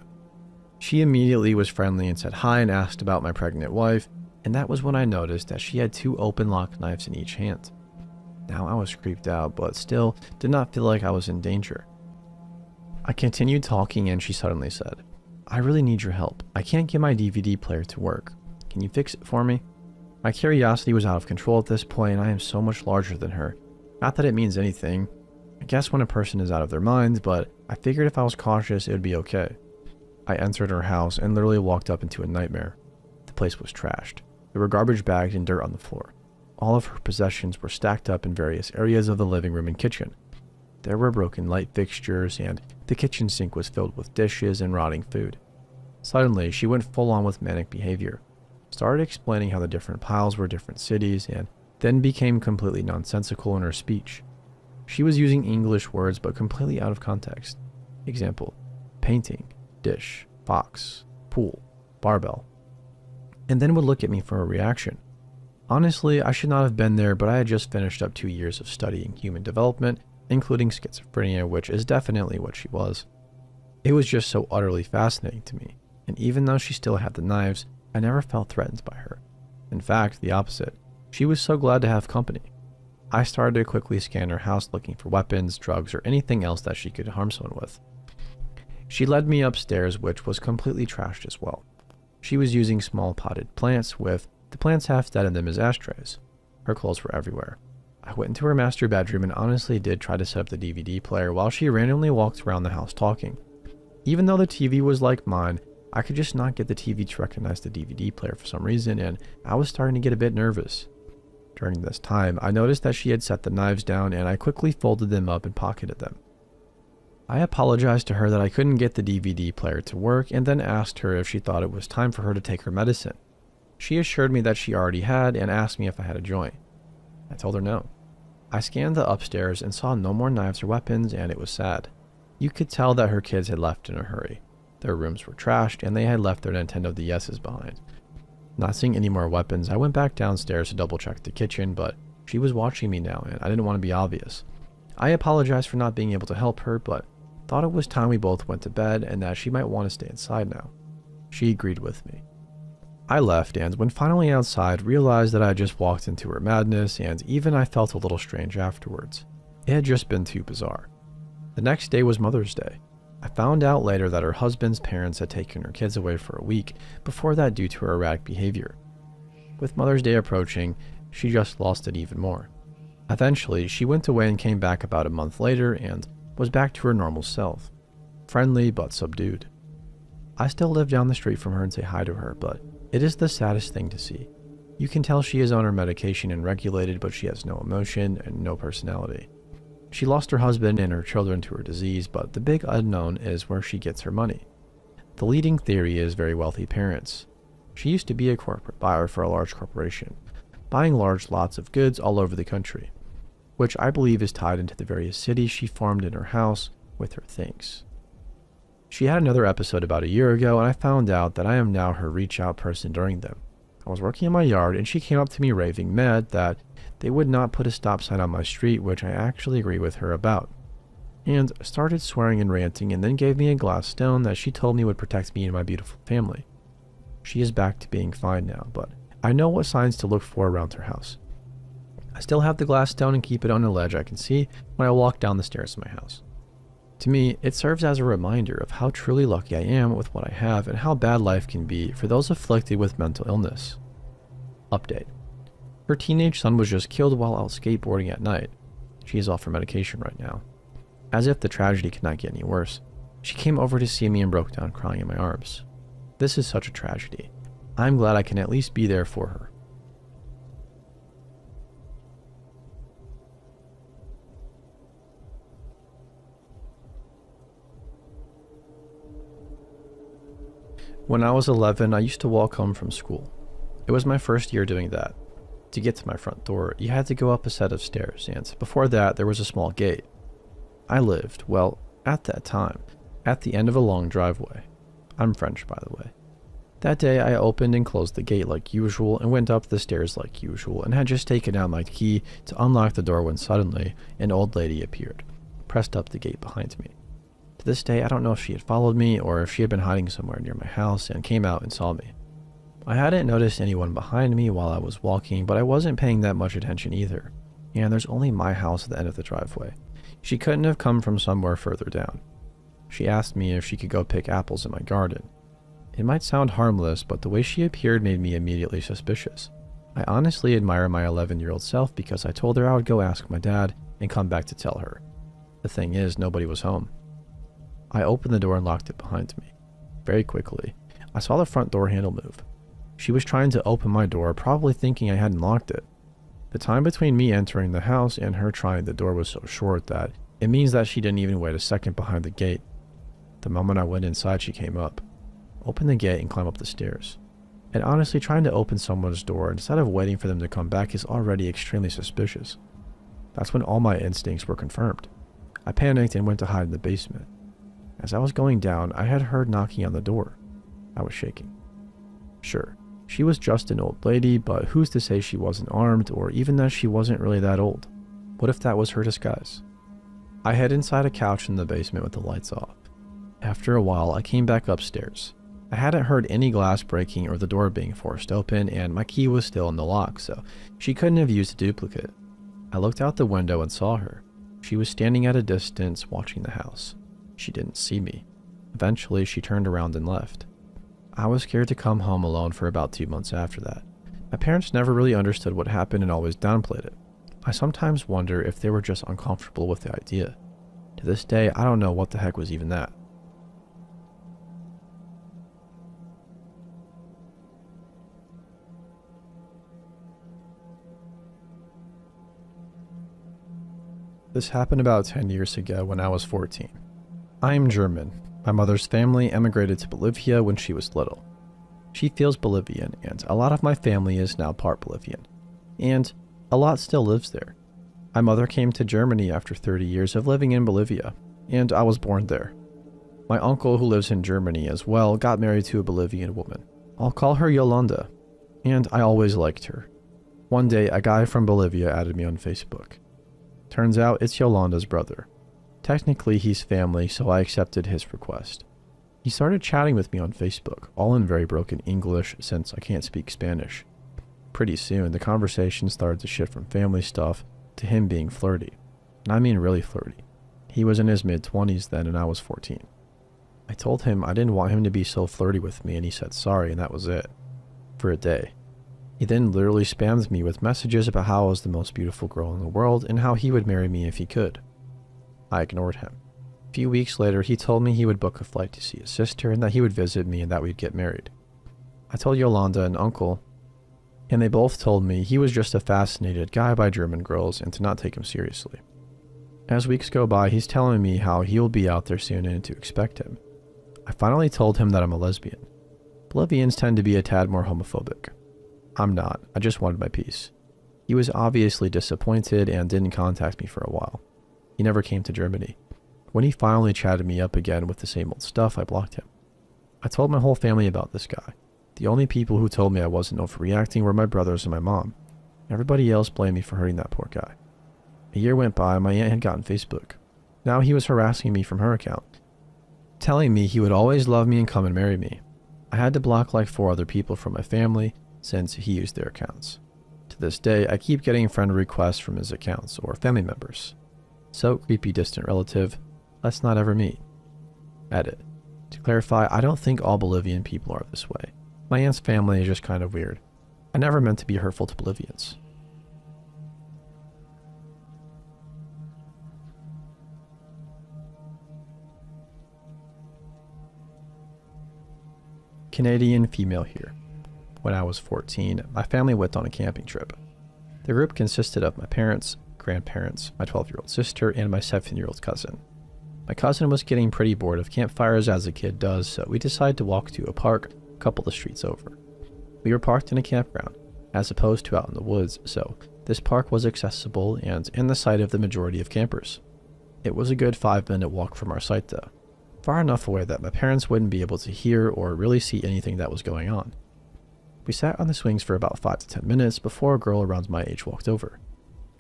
She immediately was friendly and said hi and asked about my pregnant wife, and that was when I noticed that she had 2 open lock knives in each hand. Now I was creeped out, but still did not feel like I was in danger. I continued talking and she suddenly said, "I really need your help. I can't get my DVD player to work. Can you fix it for me?" My curiosity was out of control at this point, and I am so much larger than her. Not that it means anything. I guess when a person is out of their minds, but I figured if I was cautious, it would be okay. I entered her house and literally walked up into a nightmare. The place was trashed. There were garbage bags and dirt on the floor. All of her possessions were stacked up in various areas of the living room and kitchen. There were broken light fixtures, and the kitchen sink was filled with dishes and rotting food. Suddenly, she went full on with manic behavior, started explaining how the different piles were different cities, and then became completely nonsensical in her speech. She was using English words but completely out of context. Example: painting, dish, box, pool, barbell. And then would look at me for a reaction. Honestly, I should not have been there, but I had just finished up 2 years of studying human development, including schizophrenia, which is definitely what she was. It was just so utterly fascinating to me, and even though she still had the knives, I never felt threatened by her. In fact, the opposite. She was so glad to have company. I started to quickly scan her house looking for weapons, drugs, or anything else that she could harm someone with. She led me upstairs, which was completely trashed as well. She was using small potted plants with the plants half dead in them as ashtrays. Her clothes were everywhere. I went into her master bedroom and honestly did try to set up the DVD player while she randomly walked around the house talking. Even though the TV was like mine, I could just not get the TV to recognize the DVD player for some reason, and I was starting to get a bit nervous. During this time, I noticed that she had set the knives down, and I quickly folded them up and pocketed them. I apologized to her that I couldn't get the DVD player to work, and then asked her if she thought it was time for her to take her medicine. She assured me that she already had and asked me if I had a joint. I told her no. I scanned the upstairs and saw no more knives or weapons, and it was sad. You could tell that her kids had left in a hurry. Their rooms were trashed, and they had left their Nintendo DS's behind. Not seeing any more weapons, I went back downstairs to double check the kitchen, but she was watching me now, and I didn't want to be obvious. I apologized for not being able to help her, but thought it was time we both went to bed and that she might want to stay inside now. She agreed with me. I left, and when finally outside, realized that I had just walked into her madness, and even I felt a little strange afterwards. It had just been too bizarre. The next day was Mother's Day. I found out later that her husband's parents had taken her kids away for a week before that due to her erratic behavior. With Mother's Day approaching, she just lost it even more. Eventually, she went away and came back about a month later and was back to her normal self, friendly but subdued. I still live down the street from her and say hi to her, but it is the saddest thing to see. You can tell she is on her medication and regulated, but she has no emotion and no personality. She lost her husband and her children to her disease, but the big unknown is where she gets her money. The leading theory is very wealthy parents. She used to be a corporate buyer for a large corporation, buying large lots of goods all over the country, which I believe is tied into the various cities she farmed in her house with her things. She had another episode about a year ago, and I found out that I am now her reach out person during them. I was working in my yard, and she came up to me raving mad that they would not put a stop sign on my street, which I actually agree with her about, and started swearing and ranting, and then gave me a glass stone that she told me would protect me and my beautiful family. She is back to being fine now, but I know what signs to look for around her house. I still have the glass stone and keep it on a ledge I can see when I walk down the stairs of my house. To me, it serves as a reminder of how truly lucky I am with what I have and how bad life can be for those afflicted with mental illness. Update. Her teenage son was just killed while out skateboarding at night. She is off her medication right now. As if the tragedy could not get any worse, she came over to see me and broke down crying in my arms. This is such a tragedy. I'm glad I can at least be there for her. When I was 11, I used to walk home from school. It was my first year doing that. To get to my front door, you had to go up a set of stairs, and before that, there was a small gate. I lived, well, at that time, at the end of a long driveway. I'm French, by the way. That day, I opened and closed the gate like usual and went up the stairs like usual and had just taken out my key to unlock the door when suddenly, an old lady appeared, pressed up the gate behind me. To this day, I don't know if she had followed me or if she had been hiding somewhere near my house and came out and saw me. I hadn't noticed anyone behind me while I was walking, but I wasn't paying that much attention either. And there's only my house at the end of the driveway. She couldn't have come from somewhere further down. She asked me if she could go pick apples in my garden. It might sound harmless, but the way she appeared made me immediately suspicious. I honestly admire my 11-year-old self because I told her I would go ask my dad and come back to tell her. The thing is, nobody was home. I opened the door and locked it behind me. Very quickly, I saw the front door handle move. She was trying to open my door, probably thinking I hadn't locked it. The time between me entering the house and her trying the door was so short that it means that she didn't even wait a second behind the gate. The moment I went inside, she came up, opened the gate, and climbed up the stairs. And honestly, trying to open someone's door instead of waiting for them to come back is already extremely suspicious. That's when all my instincts were confirmed. I panicked and went to hide in the basement. As I was going down, I had heard knocking on the door. I was shaking. Sure, she was just an old lady, but who's to say she wasn't armed or even that she wasn't really that old? What if that was her disguise? I hid inside a couch in the basement with the lights off. After a while, I came back upstairs. I hadn't heard any glass breaking or the door being forced open, and my key was still in the lock, so she couldn't have used a duplicate. I looked out the window and saw her. She was standing at a distance watching the house. She didn't see me. Eventually, she turned around and left. I was scared to come home alone for about 2 months after that. My parents never really understood what happened and always downplayed it. I sometimes wonder if they were just uncomfortable with the idea. To this day, I don't know what the heck was even that. This happened about 10 years ago when I was 14. I am German. My mother's family emigrated to Bolivia when she was little. She feels Bolivian, and a lot of my family is now part Bolivian. And a lot still lives there. My mother came to Germany after 30 years of living in Bolivia, and I was born there. My uncle, who lives in Germany as well, got married to a Bolivian woman. I'll call her Yolanda, and I always liked her. One day, a guy from Bolivia added me on Facebook. Turns out it's Yolanda's brother. Technically, he's family, so I accepted his request. He started chatting with me on Facebook, all in very broken English since I can't speak Spanish. Pretty soon, the conversation started to shift from family stuff to him being flirty. And I mean really flirty. He was in his mid-20s then and I was 14. I told him I didn't want him to be so flirty with me and he said sorry and that was it. For a day. He then literally spammed me with messages about how I was the most beautiful girl in the world and how he would marry me if he could. I ignored him. A few weeks later, he told me he would book a flight to see his sister and that he would visit me and that we'd get married. I told Yolanda and Uncle, and they both told me he was just a fascinated guy by German girls and to not take him seriously. As weeks go by, he's telling me how he'll be out there soon and to expect him. I finally told him that I'm a lesbian. Bolivians tend to be a tad more homophobic. I'm not. I just wanted my peace. He was obviously disappointed and didn't contact me for a while. He never came to Germany. When he finally chatted me up again with the same old stuff, I blocked him. I told my whole family about this guy. The only people who told me I wasn't overreacting were my brothers and my mom. Everybody else blamed me for hurting that poor guy. A year went by and my aunt had gotten Facebook. Now he was harassing me from her account, telling me he would always love me and come and marry me. I had to block like 4 other people from my family since he used their accounts. To this day, I keep getting friend requests from his accounts or family members. So creepy distant relative, let's not ever meet. Edit. To clarify, I don't think all Bolivian people are this way. My aunt's family is just kind of weird. I never meant to be hurtful to Bolivians. Canadian female here. When I was 14, my family went on a camping trip. The group consisted of my parents, grandparents, my 12-year-old sister, and my 7-year-old cousin. My cousin was getting pretty bored of campfires as a kid does, so we decided to walk to a park a couple of streets over. We were parked in a campground, as opposed to out in the woods, so this park was accessible and in the sight of the majority of campers. It was a good 5-minute walk from our site though, far enough away that my parents wouldn't be able to hear or really see anything that was going on. We sat on the swings for about 5 to 10 minutes before a girl around my age walked over.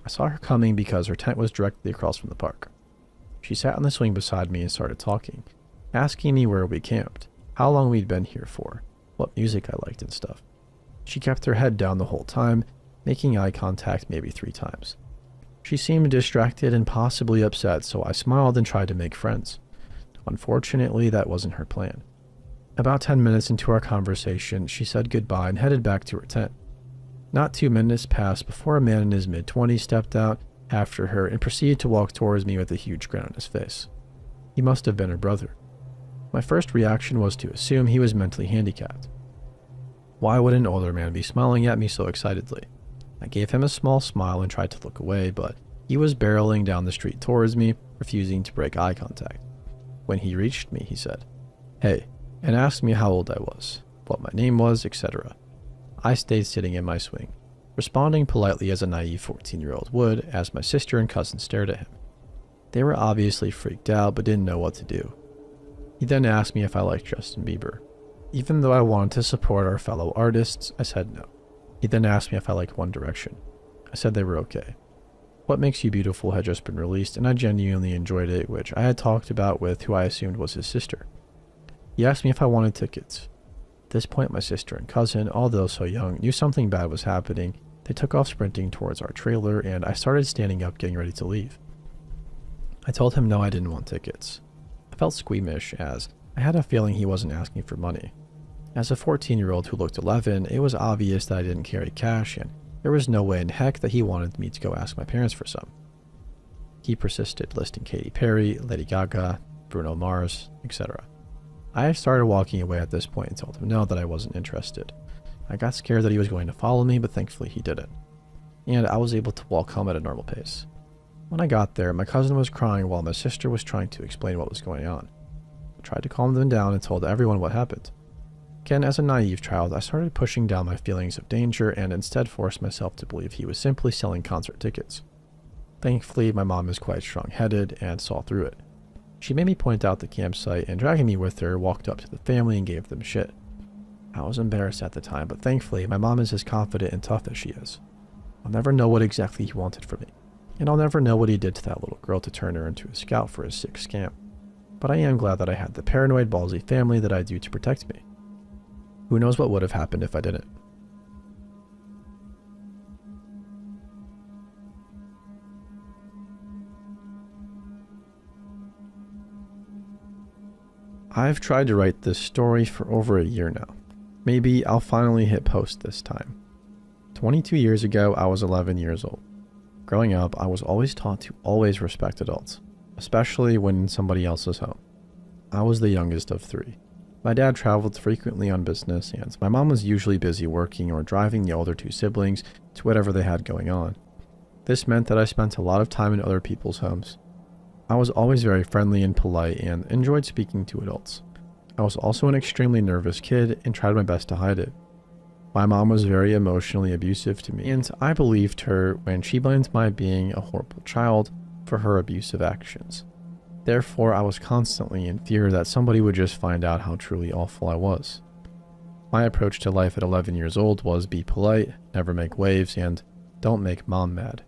I saw her coming because her tent was directly across from the park. She sat on the swing beside me and started talking, asking me where we camped, how long we'd been here for, what music I liked and stuff. She kept her head down the whole time, making eye contact maybe 3 times. She seemed distracted and possibly upset, so I smiled and tried to make friends. Unfortunately, that wasn't her plan. About 10 minutes into our conversation, she said goodbye and headed back to her tent. Not 2 minutes passed before a man in his mid-20s stepped out after her and proceeded to walk towards me with a huge grin on his face. He must have been her brother. My first reaction was to assume he was mentally handicapped. Why would an older man be smiling at me so excitedly? I gave him a small smile and tried to look away, but he was barreling down the street towards me, refusing to break eye contact. When he reached me, he said, "Hey," and asked me how old I was, what my name was, etc. I stayed sitting in my swing, responding politely as a naive 14-year-old would as my sister and cousin stared at him. They were obviously freaked out but didn't know what to do. He then asked me if I liked Justin Bieber. Even though I wanted to support our fellow artists, I said no. He then asked me if I liked One Direction. I said they were okay. What Makes You Beautiful had just been released and I genuinely enjoyed it, which I had talked about with who I assumed was his sister. He asked me if I wanted tickets. At this point, my sister and cousin, although so young, knew something bad was happening. They took off sprinting towards our trailer and I started standing up getting ready to leave. I told him no, I didn't want tickets. I felt squeamish as I had a feeling he wasn't asking for money. As a 14-year-old who looked 11, it was obvious that I didn't carry cash and there was no way in heck that he wanted me to go ask my parents for some. He persisted, listing Katy Perry, Lady Gaga, Bruno Mars, etc. I started walking away at this point and told him no, that I wasn't interested. I got scared that he was going to follow me, but thankfully he didn't. And I was able to walk home at a normal pace. When I got there, my cousin was crying while my sister was trying to explain what was going on. I tried to calm them down and told everyone what happened. Again, as a naive child, I started pushing down my feelings of danger and instead forced myself to believe he was simply selling concert tickets. Thankfully, my mom is quite strong-headed and saw through it. She made me point out the campsite and dragging me with her, walked up to the family and gave them shit. I was embarrassed at the time, but thankfully, my mom is as confident and tough as she is. I'll never know what exactly he wanted from me, and I'll never know what he did to that little girl to turn her into a scout for his sick scam. But I am glad that I had the paranoid, ballsy family that I do to protect me. Who knows what would have happened if I didn't. I've tried to write this story for over a year now. Maybe I'll finally hit post this time. 22 years ago, I was 11 years old. Growing up, I was always taught to always respect adults, especially when in somebody else's home. I was the youngest of 3. My dad traveled frequently on business, and my mom was usually busy working or driving the older 2 siblings to whatever they had going on. This meant that I spent a lot of time in other people's homes. I was always very friendly and polite and enjoyed speaking to adults. I was also an extremely nervous kid and tried my best to hide it. My mom was very emotionally abusive to me, and I believed her when she blamed my being a horrible child for her abusive actions. Therefore, I was constantly in fear that somebody would just find out how truly awful I was. My approach to life at 11 years old was be polite, never make waves, and don't make mom mad.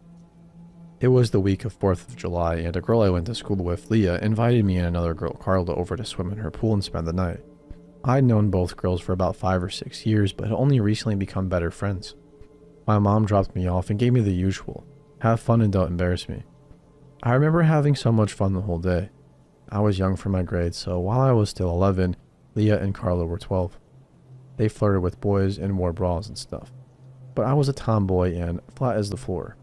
It was the week of 4th of July, and a girl I went to school with, Leah, invited me and another girl, Carla, over to swim in her pool and spend the night. I'd known both girls for about 5 or 6 years, but had only recently become better friends. My mom dropped me off and gave me the usual, have fun and don't embarrass me. I remember having so much fun the whole day. I was young for my grade, so while I was still 11, Leah and Carla were 12. They flirted with boys and wore bras and stuff. But I was a tomboy and flat as the floor.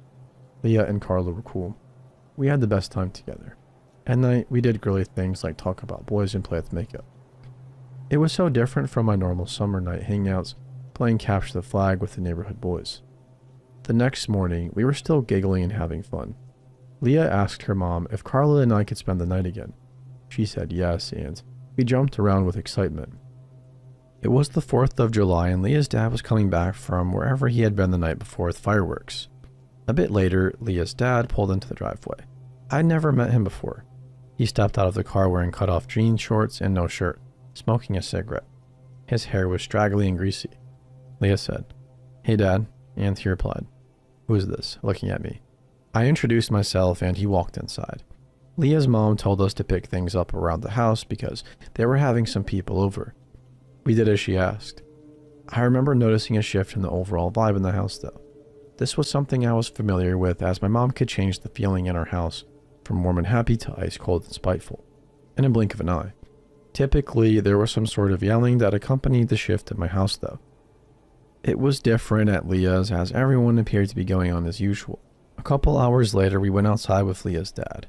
Leah and Carla were cool. We had the best time together. At night, we did girly things like talk about boys and play with makeup. It was so different from my normal summer night hangouts, playing capture the flag with the neighborhood boys. The next morning, we were still giggling and having fun. Leah asked her mom if Carla and I could spend the night again. She said yes, and we jumped around with excitement. It was the 4th of July, and Leah's dad was coming back from wherever he had been the night before with fireworks. A bit later, Leah's dad pulled into the driveway. I'd never met him before. He stepped out of the car wearing cut-off jean shorts and no shirt, smoking a cigarette. His hair was straggly and greasy. Leah said, "Hey, Dad," and he replied, "Who is this?" looking at me. I introduced myself and he walked inside. Leah's mom told us to pick things up around the house because they were having some people over. We did as she asked. I remember noticing a shift in the overall vibe in the house though. This was something I was familiar with as my mom could change the feeling in our house from warm and happy to ice cold and spiteful, in a blink of an eye. Typically, there was some sort of yelling that accompanied the shift at my house though. It was different at Leah's as everyone appeared to be going on as usual. A couple hours later, we went outside with Leah's dad.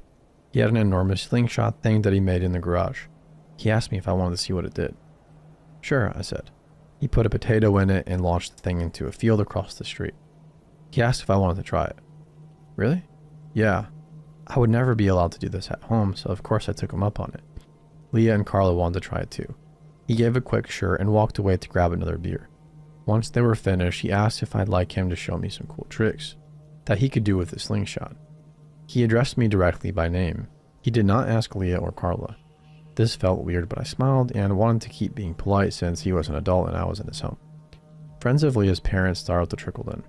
He had an enormous slingshot thing that he made in the garage. He asked me if I wanted to see what it did. Sure, I said. He put a potato in it and launched the thing into a field across the street. He asked if I wanted to try it. Really? Yeah. I would never be allowed to do this at home, so of course I took him up on it. Leah and Carla wanted to try it too. He gave a quick sure and walked away to grab another beer. Once they were finished, he asked if I'd like him to show me some cool tricks that he could do with the slingshot. He addressed me directly by name. He did not ask Leah or Carla. This felt weird, but I smiled and wanted to keep being polite since he was an adult and I was in his home. Friends of Leah's parents started to trickle in.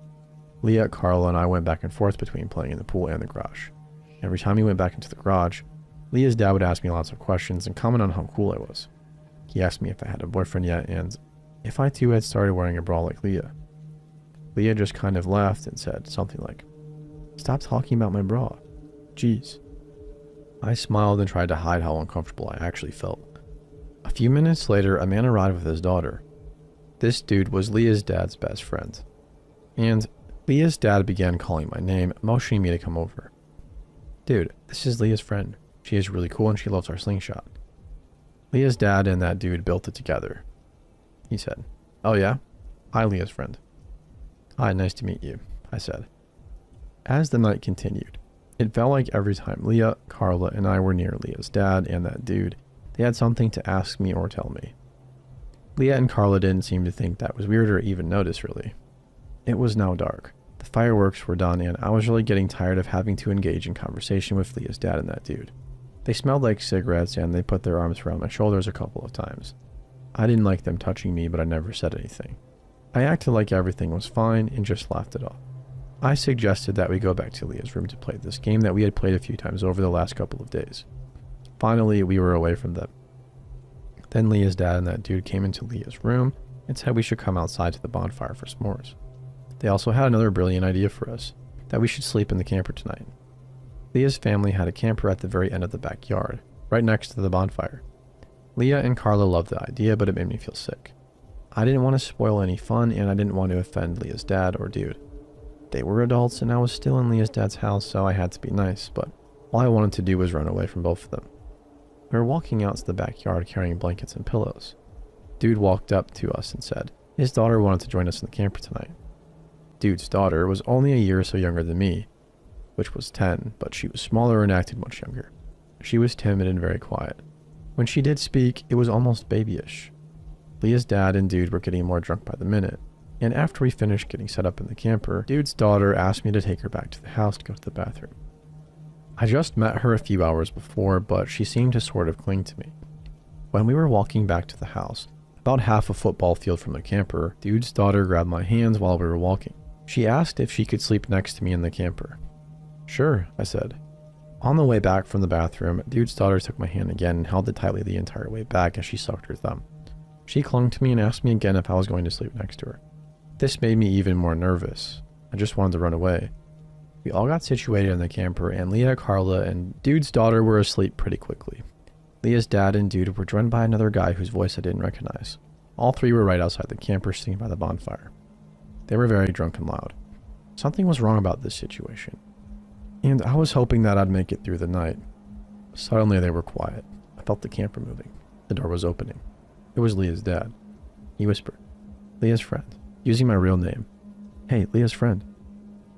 Leah, Carla, and I went back and forth between playing in the pool and the garage. Every time we went back into the garage, Leah's dad would ask me lots of questions and comment on how cool I was. He asked me if I had a boyfriend yet and if I too had started wearing a bra like Leah. Leah just kind of laughed and said something like, "Stop talking about my bra. Jeez." I smiled and tried to hide how uncomfortable I actually felt. A few minutes later, a man arrived with his daughter. This dude was Leah's dad's best friend. And Leah's dad began calling my name, motioning me to come over. "Dude, this is Leah's friend. She is really cool and she loves our slingshot." Leah's dad and that dude built it together. He said, "Oh yeah? Hi, Leah's friend." "Hi, nice to meet you," I said. As the night continued, it felt like every time Leah, Carla, and I were near Leah's dad and that dude, they had something to ask me or tell me. Leah and Carla didn't seem to think that was weird or even notice, really. It was now dark. The fireworks were done, and I was really getting tired of having to engage in conversation with Leah's dad and that dude. They smelled like cigarettes, and they put their arms around my shoulders a couple of times. I didn't like them touching me, but I never said anything. I acted like everything was fine and just laughed it off. I suggested that we go back to Leah's room to play this game that we had played a few times over the last couple of days. Finally, we were away from them. Then Leah's dad and that dude came into Leah's room and said we should come outside to the bonfire for s'mores. They also had another brilliant idea for us, that we should sleep in the camper tonight. Leah's family had a camper at the very end of the backyard, right next to the bonfire. Leah and Carla loved the idea, but it made me feel sick. I didn't want to spoil any fun, and I didn't want to offend Leah's dad or dude. They were adults, and I was still in Leah's dad's house, so I had to be nice, but all I wanted to do was run away from both of them. We were walking out to the backyard carrying blankets and pillows. Dude walked up to us and said his daughter wanted to join us in the camper tonight. Dude's daughter was only a year or so younger than me, which was 10, but she was smaller and acted much younger. She was timid and very quiet. When she did speak, it was almost babyish. Leah's dad and dude were getting more drunk by the minute, and after we finished getting set up in the camper, dude's daughter asked me to take her back to the house to go to the bathroom. I just met her a few hours before, but she seemed to sort of cling to me. When we were walking back to the house, about half a football field from the camper, dude's daughter grabbed my hands while we were walking. She asked if she could sleep next to me in the camper. Sure, I said. On the way back from the bathroom, dude's daughter took my hand again and held it tightly the entire way back as she sucked her thumb. She clung to me and asked me again if I was going to sleep next to her. This made me even more nervous. I just wanted to run away. We all got situated in the camper, and Leah, Carla, and dude's daughter were asleep pretty quickly. Leah's dad and dude were joined by another guy whose voice I didn't recognize. All three were right outside the camper sitting by the bonfire. They were very drunk and loud. Something was wrong about this situation, and I was hoping that I'd make it through the night. Suddenly they were quiet. I felt the camper moving. The door was opening. It was Leah's dad. He whispered, "Leah's friend," using my real name. "Hey, Leah's friend."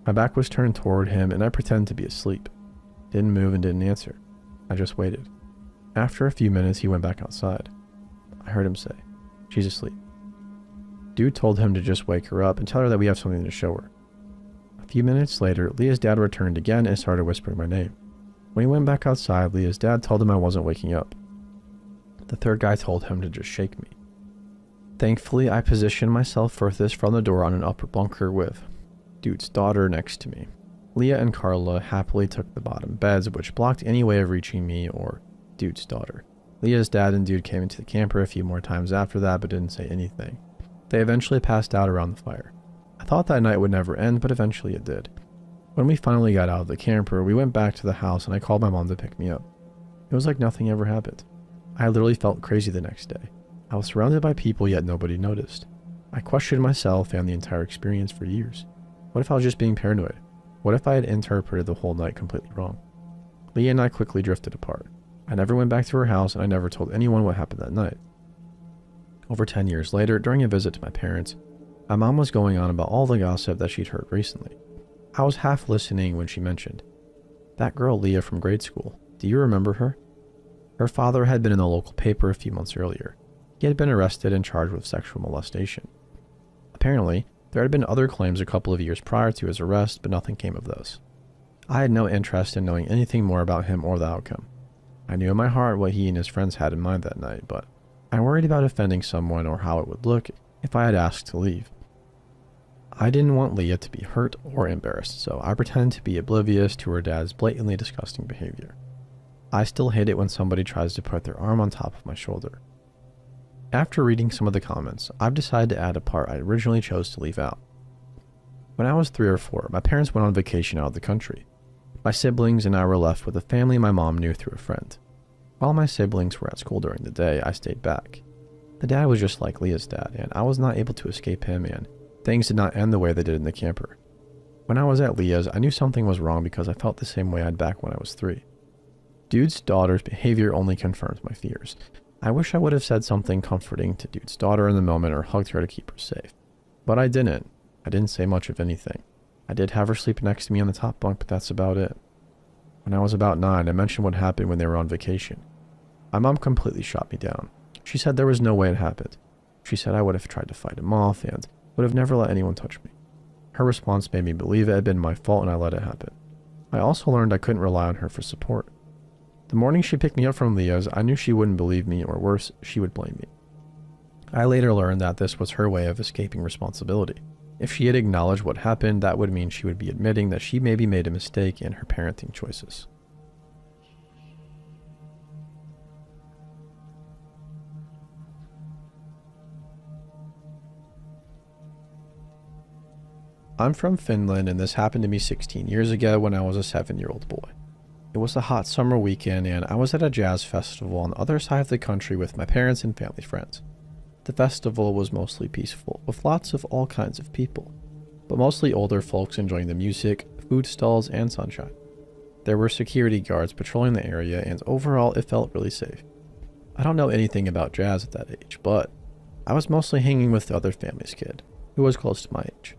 My back was turned toward him and I pretended to be asleep. Didn't move and didn't answer. I just waited. After a few minutes, he went back outside. I heard him say, "She's asleep." Dude told him to just wake her up and tell her that we have something to show her. A few minutes later, Leah's dad returned again and started whispering my name. When he went back outside, Leah's dad told him I wasn't waking up. The third guy told him to just shake me. Thankfully, I positioned myself furthest from the door on an upper bunker with dude's daughter next to me. Leah and Carla happily took the bottom beds, which blocked any way of reaching me or dude's daughter. Leah's dad and dude came into the camper a few more times after that, but didn't say anything. They eventually passed out around the fire. I thought that night would never end, but eventually it did. When we finally got out of the camper, we went back to the house and I called my mom to pick me up. It was like nothing ever happened. I literally felt crazy the next day. I was surrounded by people, yet nobody noticed. I questioned myself and the entire experience for years. What if I was just being paranoid? What if I had interpreted the whole night completely wrong? Leah and I quickly drifted apart. I never went back to her house, and I never told anyone what happened that night. Over 10 years later, during a visit to my parents, my mom was going on about all the gossip that she'd heard recently. I was half listening when she mentioned, "That girl Leah from grade school, do you remember her?" Her father had been in the local paper a few months earlier. He had been arrested and charged with sexual molestation. Apparently, there had been other claims a couple of years prior to his arrest, but nothing came of those. I had no interest in knowing anything more about him or the outcome. I knew in my heart what he and his friends had in mind that night, but I worried about offending someone or how it would look if I had asked to leave. I didn't want Leah to be hurt or embarrassed, so I pretended to be oblivious to her dad's blatantly disgusting behavior. I still hate it when somebody tries to put their arm on top of my shoulder. After reading some of the comments, I've decided to add a part I originally chose to leave out. When I was 3 or 4, my parents went on vacation out of the country. My siblings and I were left with a family my mom knew through a friend. While my siblings were at school during the day, I stayed back. The dad was just like Leah's dad, and I was not able to escape him, and things did not end the way they did in the camper. When I was at Leah's, I knew something was wrong because I felt the same way I had back when I was 3. Dude's daughter's behavior only confirmed my fears. I wish I would have said something comforting to Dude's daughter in the moment or hugged her to keep her safe. But I didn't. I didn't say much of anything. I did have her sleep next to me on the top bunk, but that's about it. When I was about 9, I mentioned what happened when they were on vacation. My mom completely shot me down. She said there was no way it happened. She said I would have tried to fight him off and would have never let anyone touch me. Her response made me believe it had been my fault and I let it happen. I also learned I couldn't rely on her for support. The morning she picked me up from Leah's, I knew she wouldn't believe me, or worse, she would blame me. I later learned that this was her way of escaping responsibility. If she had acknowledged what happened, that would mean she would be admitting that she maybe made a mistake in her parenting choices. I'm from Finland, and this happened to me 16 years ago when I was a 7-year-old boy. It was a hot summer weekend, and I was at a jazz festival on the other side of the country with my parents and family friends. The festival was mostly peaceful, with lots of all kinds of people, but mostly older folks enjoying the music, food stalls, and sunshine. There were security guards patrolling the area, and overall it felt really safe. I don't know anything about jazz at that age, but I was mostly hanging with the other family's kid, who was close to my age.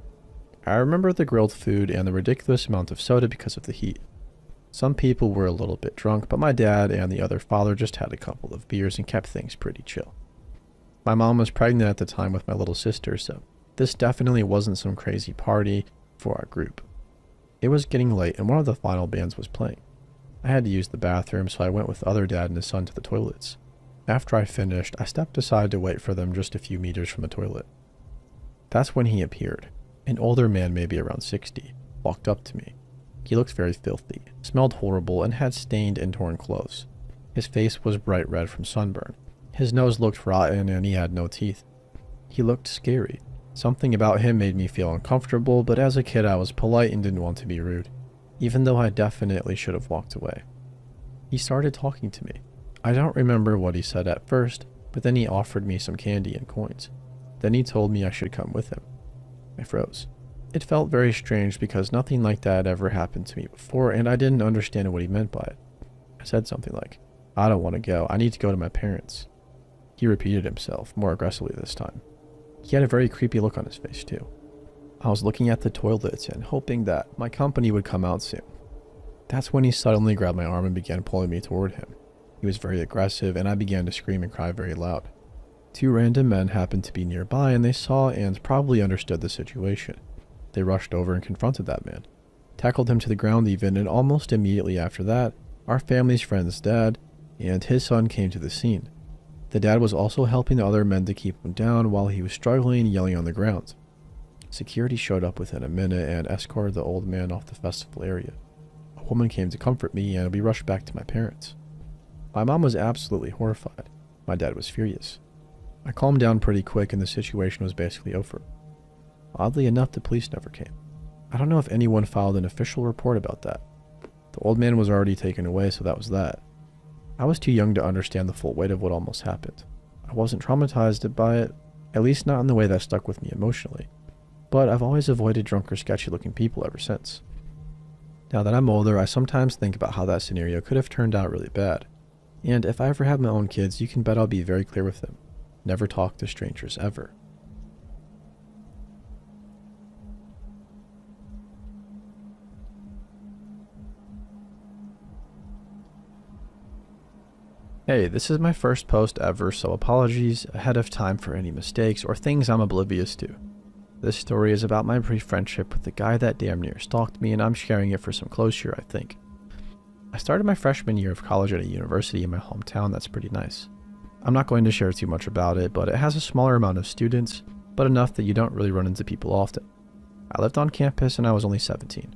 I remember the grilled food and the ridiculous amount of soda because of the heat. Some people were a little bit drunk, but my dad and the other father just had a couple of beers and kept things pretty chill. My mom was pregnant at the time with my little sister, so this definitely wasn't some crazy party for our group. It was getting late and one of the final bands was playing. I had to use the bathroom, so I went with the other dad and his son to the toilets. After I finished, I stepped aside to wait for them just a few meters from the toilet. That's when he appeared. An older man, maybe around 60, walked up to me. He looked very filthy, smelled horrible, and had stained and torn clothes. His face was bright red from sunburn. His nose looked rotten and he had no teeth. He looked scary. Something about him made me feel uncomfortable, but as a kid I was polite and didn't want to be rude, even though I definitely should have walked away. He started talking to me. I don't remember what he said at first, but then he offered me some candy and coins. Then he told me I should come with him. I froze. It felt very strange because nothing like that had ever happened to me before, and I didn't understand what he meant by it. I said something like, "I don't want to go. I need to go to my parents." He repeated himself, more aggressively this time. He had a very creepy look on his face, too. I was looking at the toilets and hoping that my company would come out soon. That's when he suddenly grabbed my arm and began pulling me toward him. He was very aggressive, and I began to scream and cry very loud. 2 random men happened to be nearby, and they saw and probably understood the situation. They rushed over and confronted that man, tackled him to the ground even, and almost immediately after that, our family's friend's dad and his son came to the scene. The dad was also helping the other men to keep him down while he was struggling and yelling on the ground. Security showed up within a minute and escorted the old man off the festival area. A woman came to comfort me, and we rushed back to my parents. My mom was absolutely horrified. My dad was furious. I calmed down pretty quick and the situation was basically over. Oddly enough, the police never came. I don't know if anyone filed an official report about that. The old man was already taken away, so that was that. I was too young to understand the full weight of what almost happened. I wasn't traumatized by it, At least not in the way that stuck with me emotionally. But I've always avoided drunk or sketchy looking people ever since. Now that I'm older, I sometimes think about how that scenario could have turned out really bad. And if I ever have my own kids, you can bet I'll be very clear with them. Never talk to strangers ever. Hey, this is my first post ever, so apologies ahead of time for any mistakes or things I'm oblivious to. This story is about my brief friendship with the guy that damn near stalked me, and I'm sharing it for some closure, I think. I started my freshman year of college at a university in my hometown that's pretty nice. I'm not going to share too much about it, but it has a smaller amount of students, but enough that you don't really run into people often. I lived on campus and I was only 17.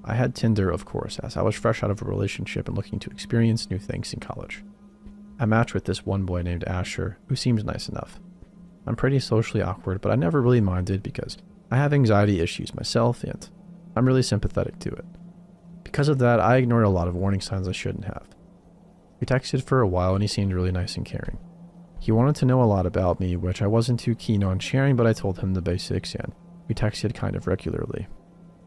I had Tinder, of course, as I was fresh out of a relationship and looking to experience new things in college. I matched with this one boy named Asher, who seems nice enough. I'm pretty socially awkward, but I never really minded because I have anxiety issues myself and I'm really sympathetic to it. Because of that, I ignored a lot of warning signs I shouldn't have. We texted for a while and he seemed really nice and caring. He wanted to know a lot about me, which I wasn't too keen on sharing, but I told him the basics and we texted kind of regularly.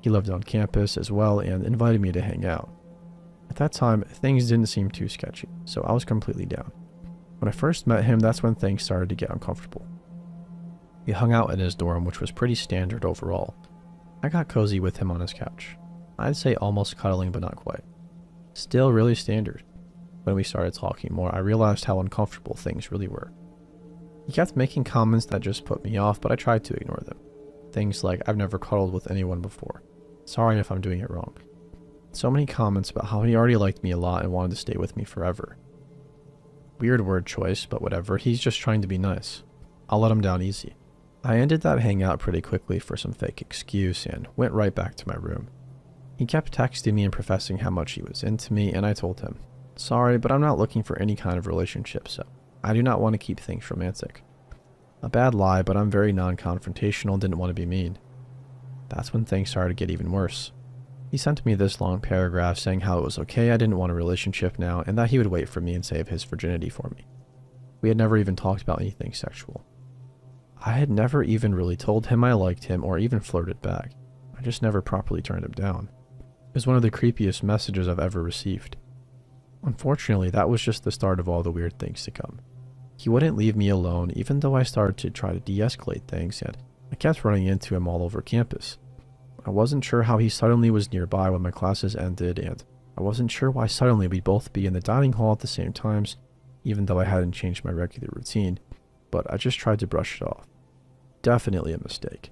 He lived on campus as well and invited me to hang out. At that time, things didn't seem too sketchy, so I was completely down. When I first met him, that's when things started to get uncomfortable. We hung out in his dorm, which was pretty standard overall. I got cozy with him on his couch. I'd say almost cuddling, but not quite. Still really standard. When we started talking more, I realized how uncomfortable things really were. He kept making comments that just put me off, but I tried to ignore them. Things like, I've never cuddled with anyone before. Sorry if I'm doing it wrong. So many comments about how he already liked me a lot and wanted to stay with me forever. Weird word choice, but whatever, he's just trying to be nice. I'll let him down easy. I ended that hangout pretty quickly for some fake excuse and went right back to my room. He kept texting me and professing how much he was into me, and I told him, sorry, but I'm not looking for any kind of relationship, so I do not want to keep things romantic. A bad lie, but I'm very non-confrontational and didn't want to be mean. That's when things started to get even worse. He sent me this long paragraph saying how it was okay I didn't want a relationship now and that he would wait for me and save his virginity for me. We had never even talked about anything sexual. I had never even really told him I liked him or even flirted back. I just never properly turned him down. It was one of the creepiest messages I've ever received. Unfortunately, that was just the start of all the weird things to come. He wouldn't leave me alone even though I started to try to de-escalate things and I kept running into him all over campus. I wasn't sure how he suddenly was nearby when my classes ended, and I wasn't sure why suddenly we'd both be in the dining hall at the same times, even though I hadn't changed my regular routine, but I just tried to brush it off. Definitely a mistake.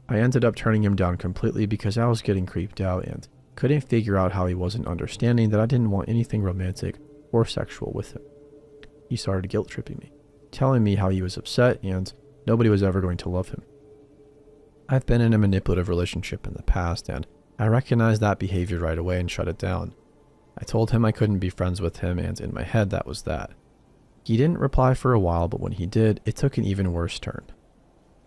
I ended up turning him down completely because I was getting creeped out and couldn't figure out how he wasn't understanding that I didn't want anything romantic or sexual with him. He started guilt tripping me, telling me how he was upset and nobody was ever going to love him. I've been in a manipulative relationship in the past and I recognized that behavior right away and shut it down. I told him I couldn't be friends with him and in my head that was that. He didn't reply for a while, but when he did, it took an even worse turn.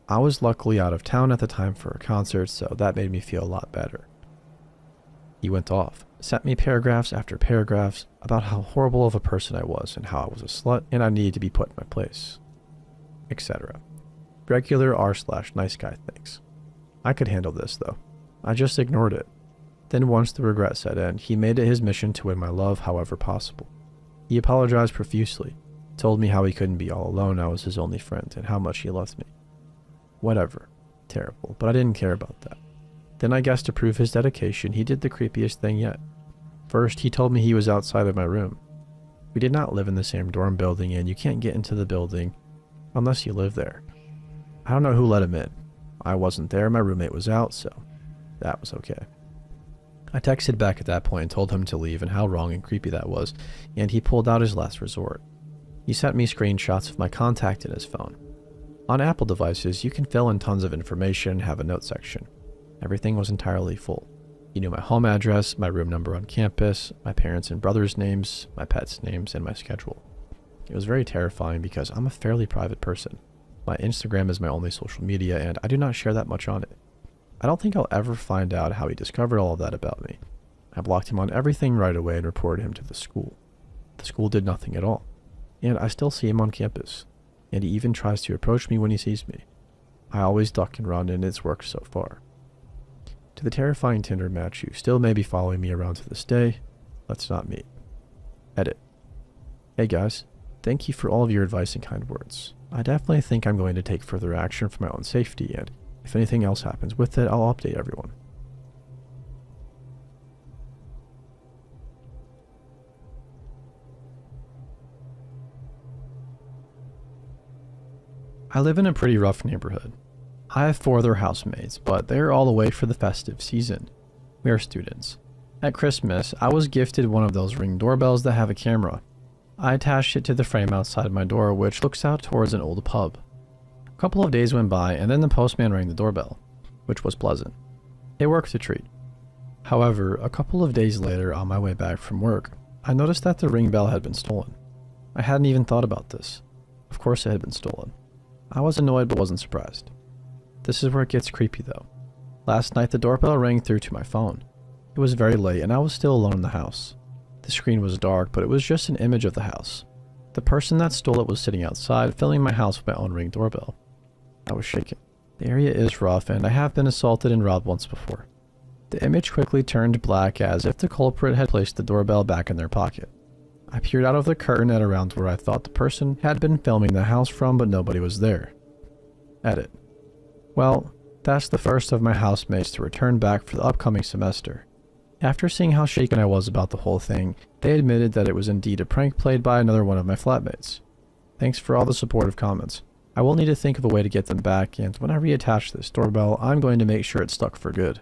I was luckily out of town at the time for a concert, so that made me feel a lot better. He went off, sent me paragraphs after paragraphs about how horrible of a person I was and how I was a slut and I needed to be put in my place, etc. Regular r/nice guy things. I could handle this though. I just ignored it. Then once the regret set in, he made it his mission to win my love however possible. He apologized profusely, told me how he couldn't be all alone, I was his only friend, and how much he loved me. Whatever. Terrible, but I didn't care about that. Then I guess to prove his dedication, he did the creepiest thing yet. First, he told me he was outside of my room. We did not live in the same dorm building, and you can't get into the building unless you live there. I don't know who let him in. I wasn't there, my roommate was out, so that was okay. I texted back at that point and told him to leave and how wrong and creepy that was, and he pulled out his last resort. He sent me screenshots of my contact in his phone. On Apple devices, you can fill in tons of information and have a note section. Everything was entirely full. He knew my home address, my room number on campus, my parents' and brothers' names, my pets' names, and my schedule. It was very terrifying because I'm a fairly private person. My Instagram is my only social media, and I do not share that much on it. I don't think I'll ever find out how he discovered all of that about me. I blocked him on everything right away and reported him to the school. The school did nothing at all, and I still see him on campus. and he even tries to approach me when he sees me. I always duck and run, and it's worked so far. To the terrifying Tinder match who still may be following me around to this day, let's not meet. Edit. Hey guys, thank you for all of your advice and kind words. I definitely think I'm going to take further action for my own safety, and if anything else happens with it, I'll update everyone. I live in a pretty rough neighborhood. I have 4 other housemates, but they're all away for the festive season. We are students. At Christmas, I was gifted one of those Ring doorbells that have a camera. I attached it to the frame outside my door, which looks out towards an old pub. A couple of days went by, and then the postman rang the doorbell, which was pleasant. It worked a treat. However, a couple of days later, on my way back from work, I noticed that the Ring bell had been stolen. I hadn't even thought about this. Of course it had been stolen. I was annoyed but wasn't surprised. This is where it gets creepy though. Last night the doorbell rang through to my phone. It was very late and I was still alone in the house. The screen was dark, but it was just an image of the house. The person that stole it was sitting outside, filling my house with my own Ring doorbell. I was shaken. The area is rough and I have been assaulted and robbed once before. The image quickly turned black as if the culprit had placed the doorbell back in their pocket. I peered out of the curtain at around where I thought the person had been filming the house from, but nobody was there. Edit. Well, that's the first of my housemates to return back for the upcoming semester. After seeing how shaken I was about the whole thing, they admitted that it was indeed a prank played by another one of my flatmates. Thanks for all the supportive comments. I will need to think of a way to get them back, and when I reattach this doorbell, I'm going to make sure it's stuck for good.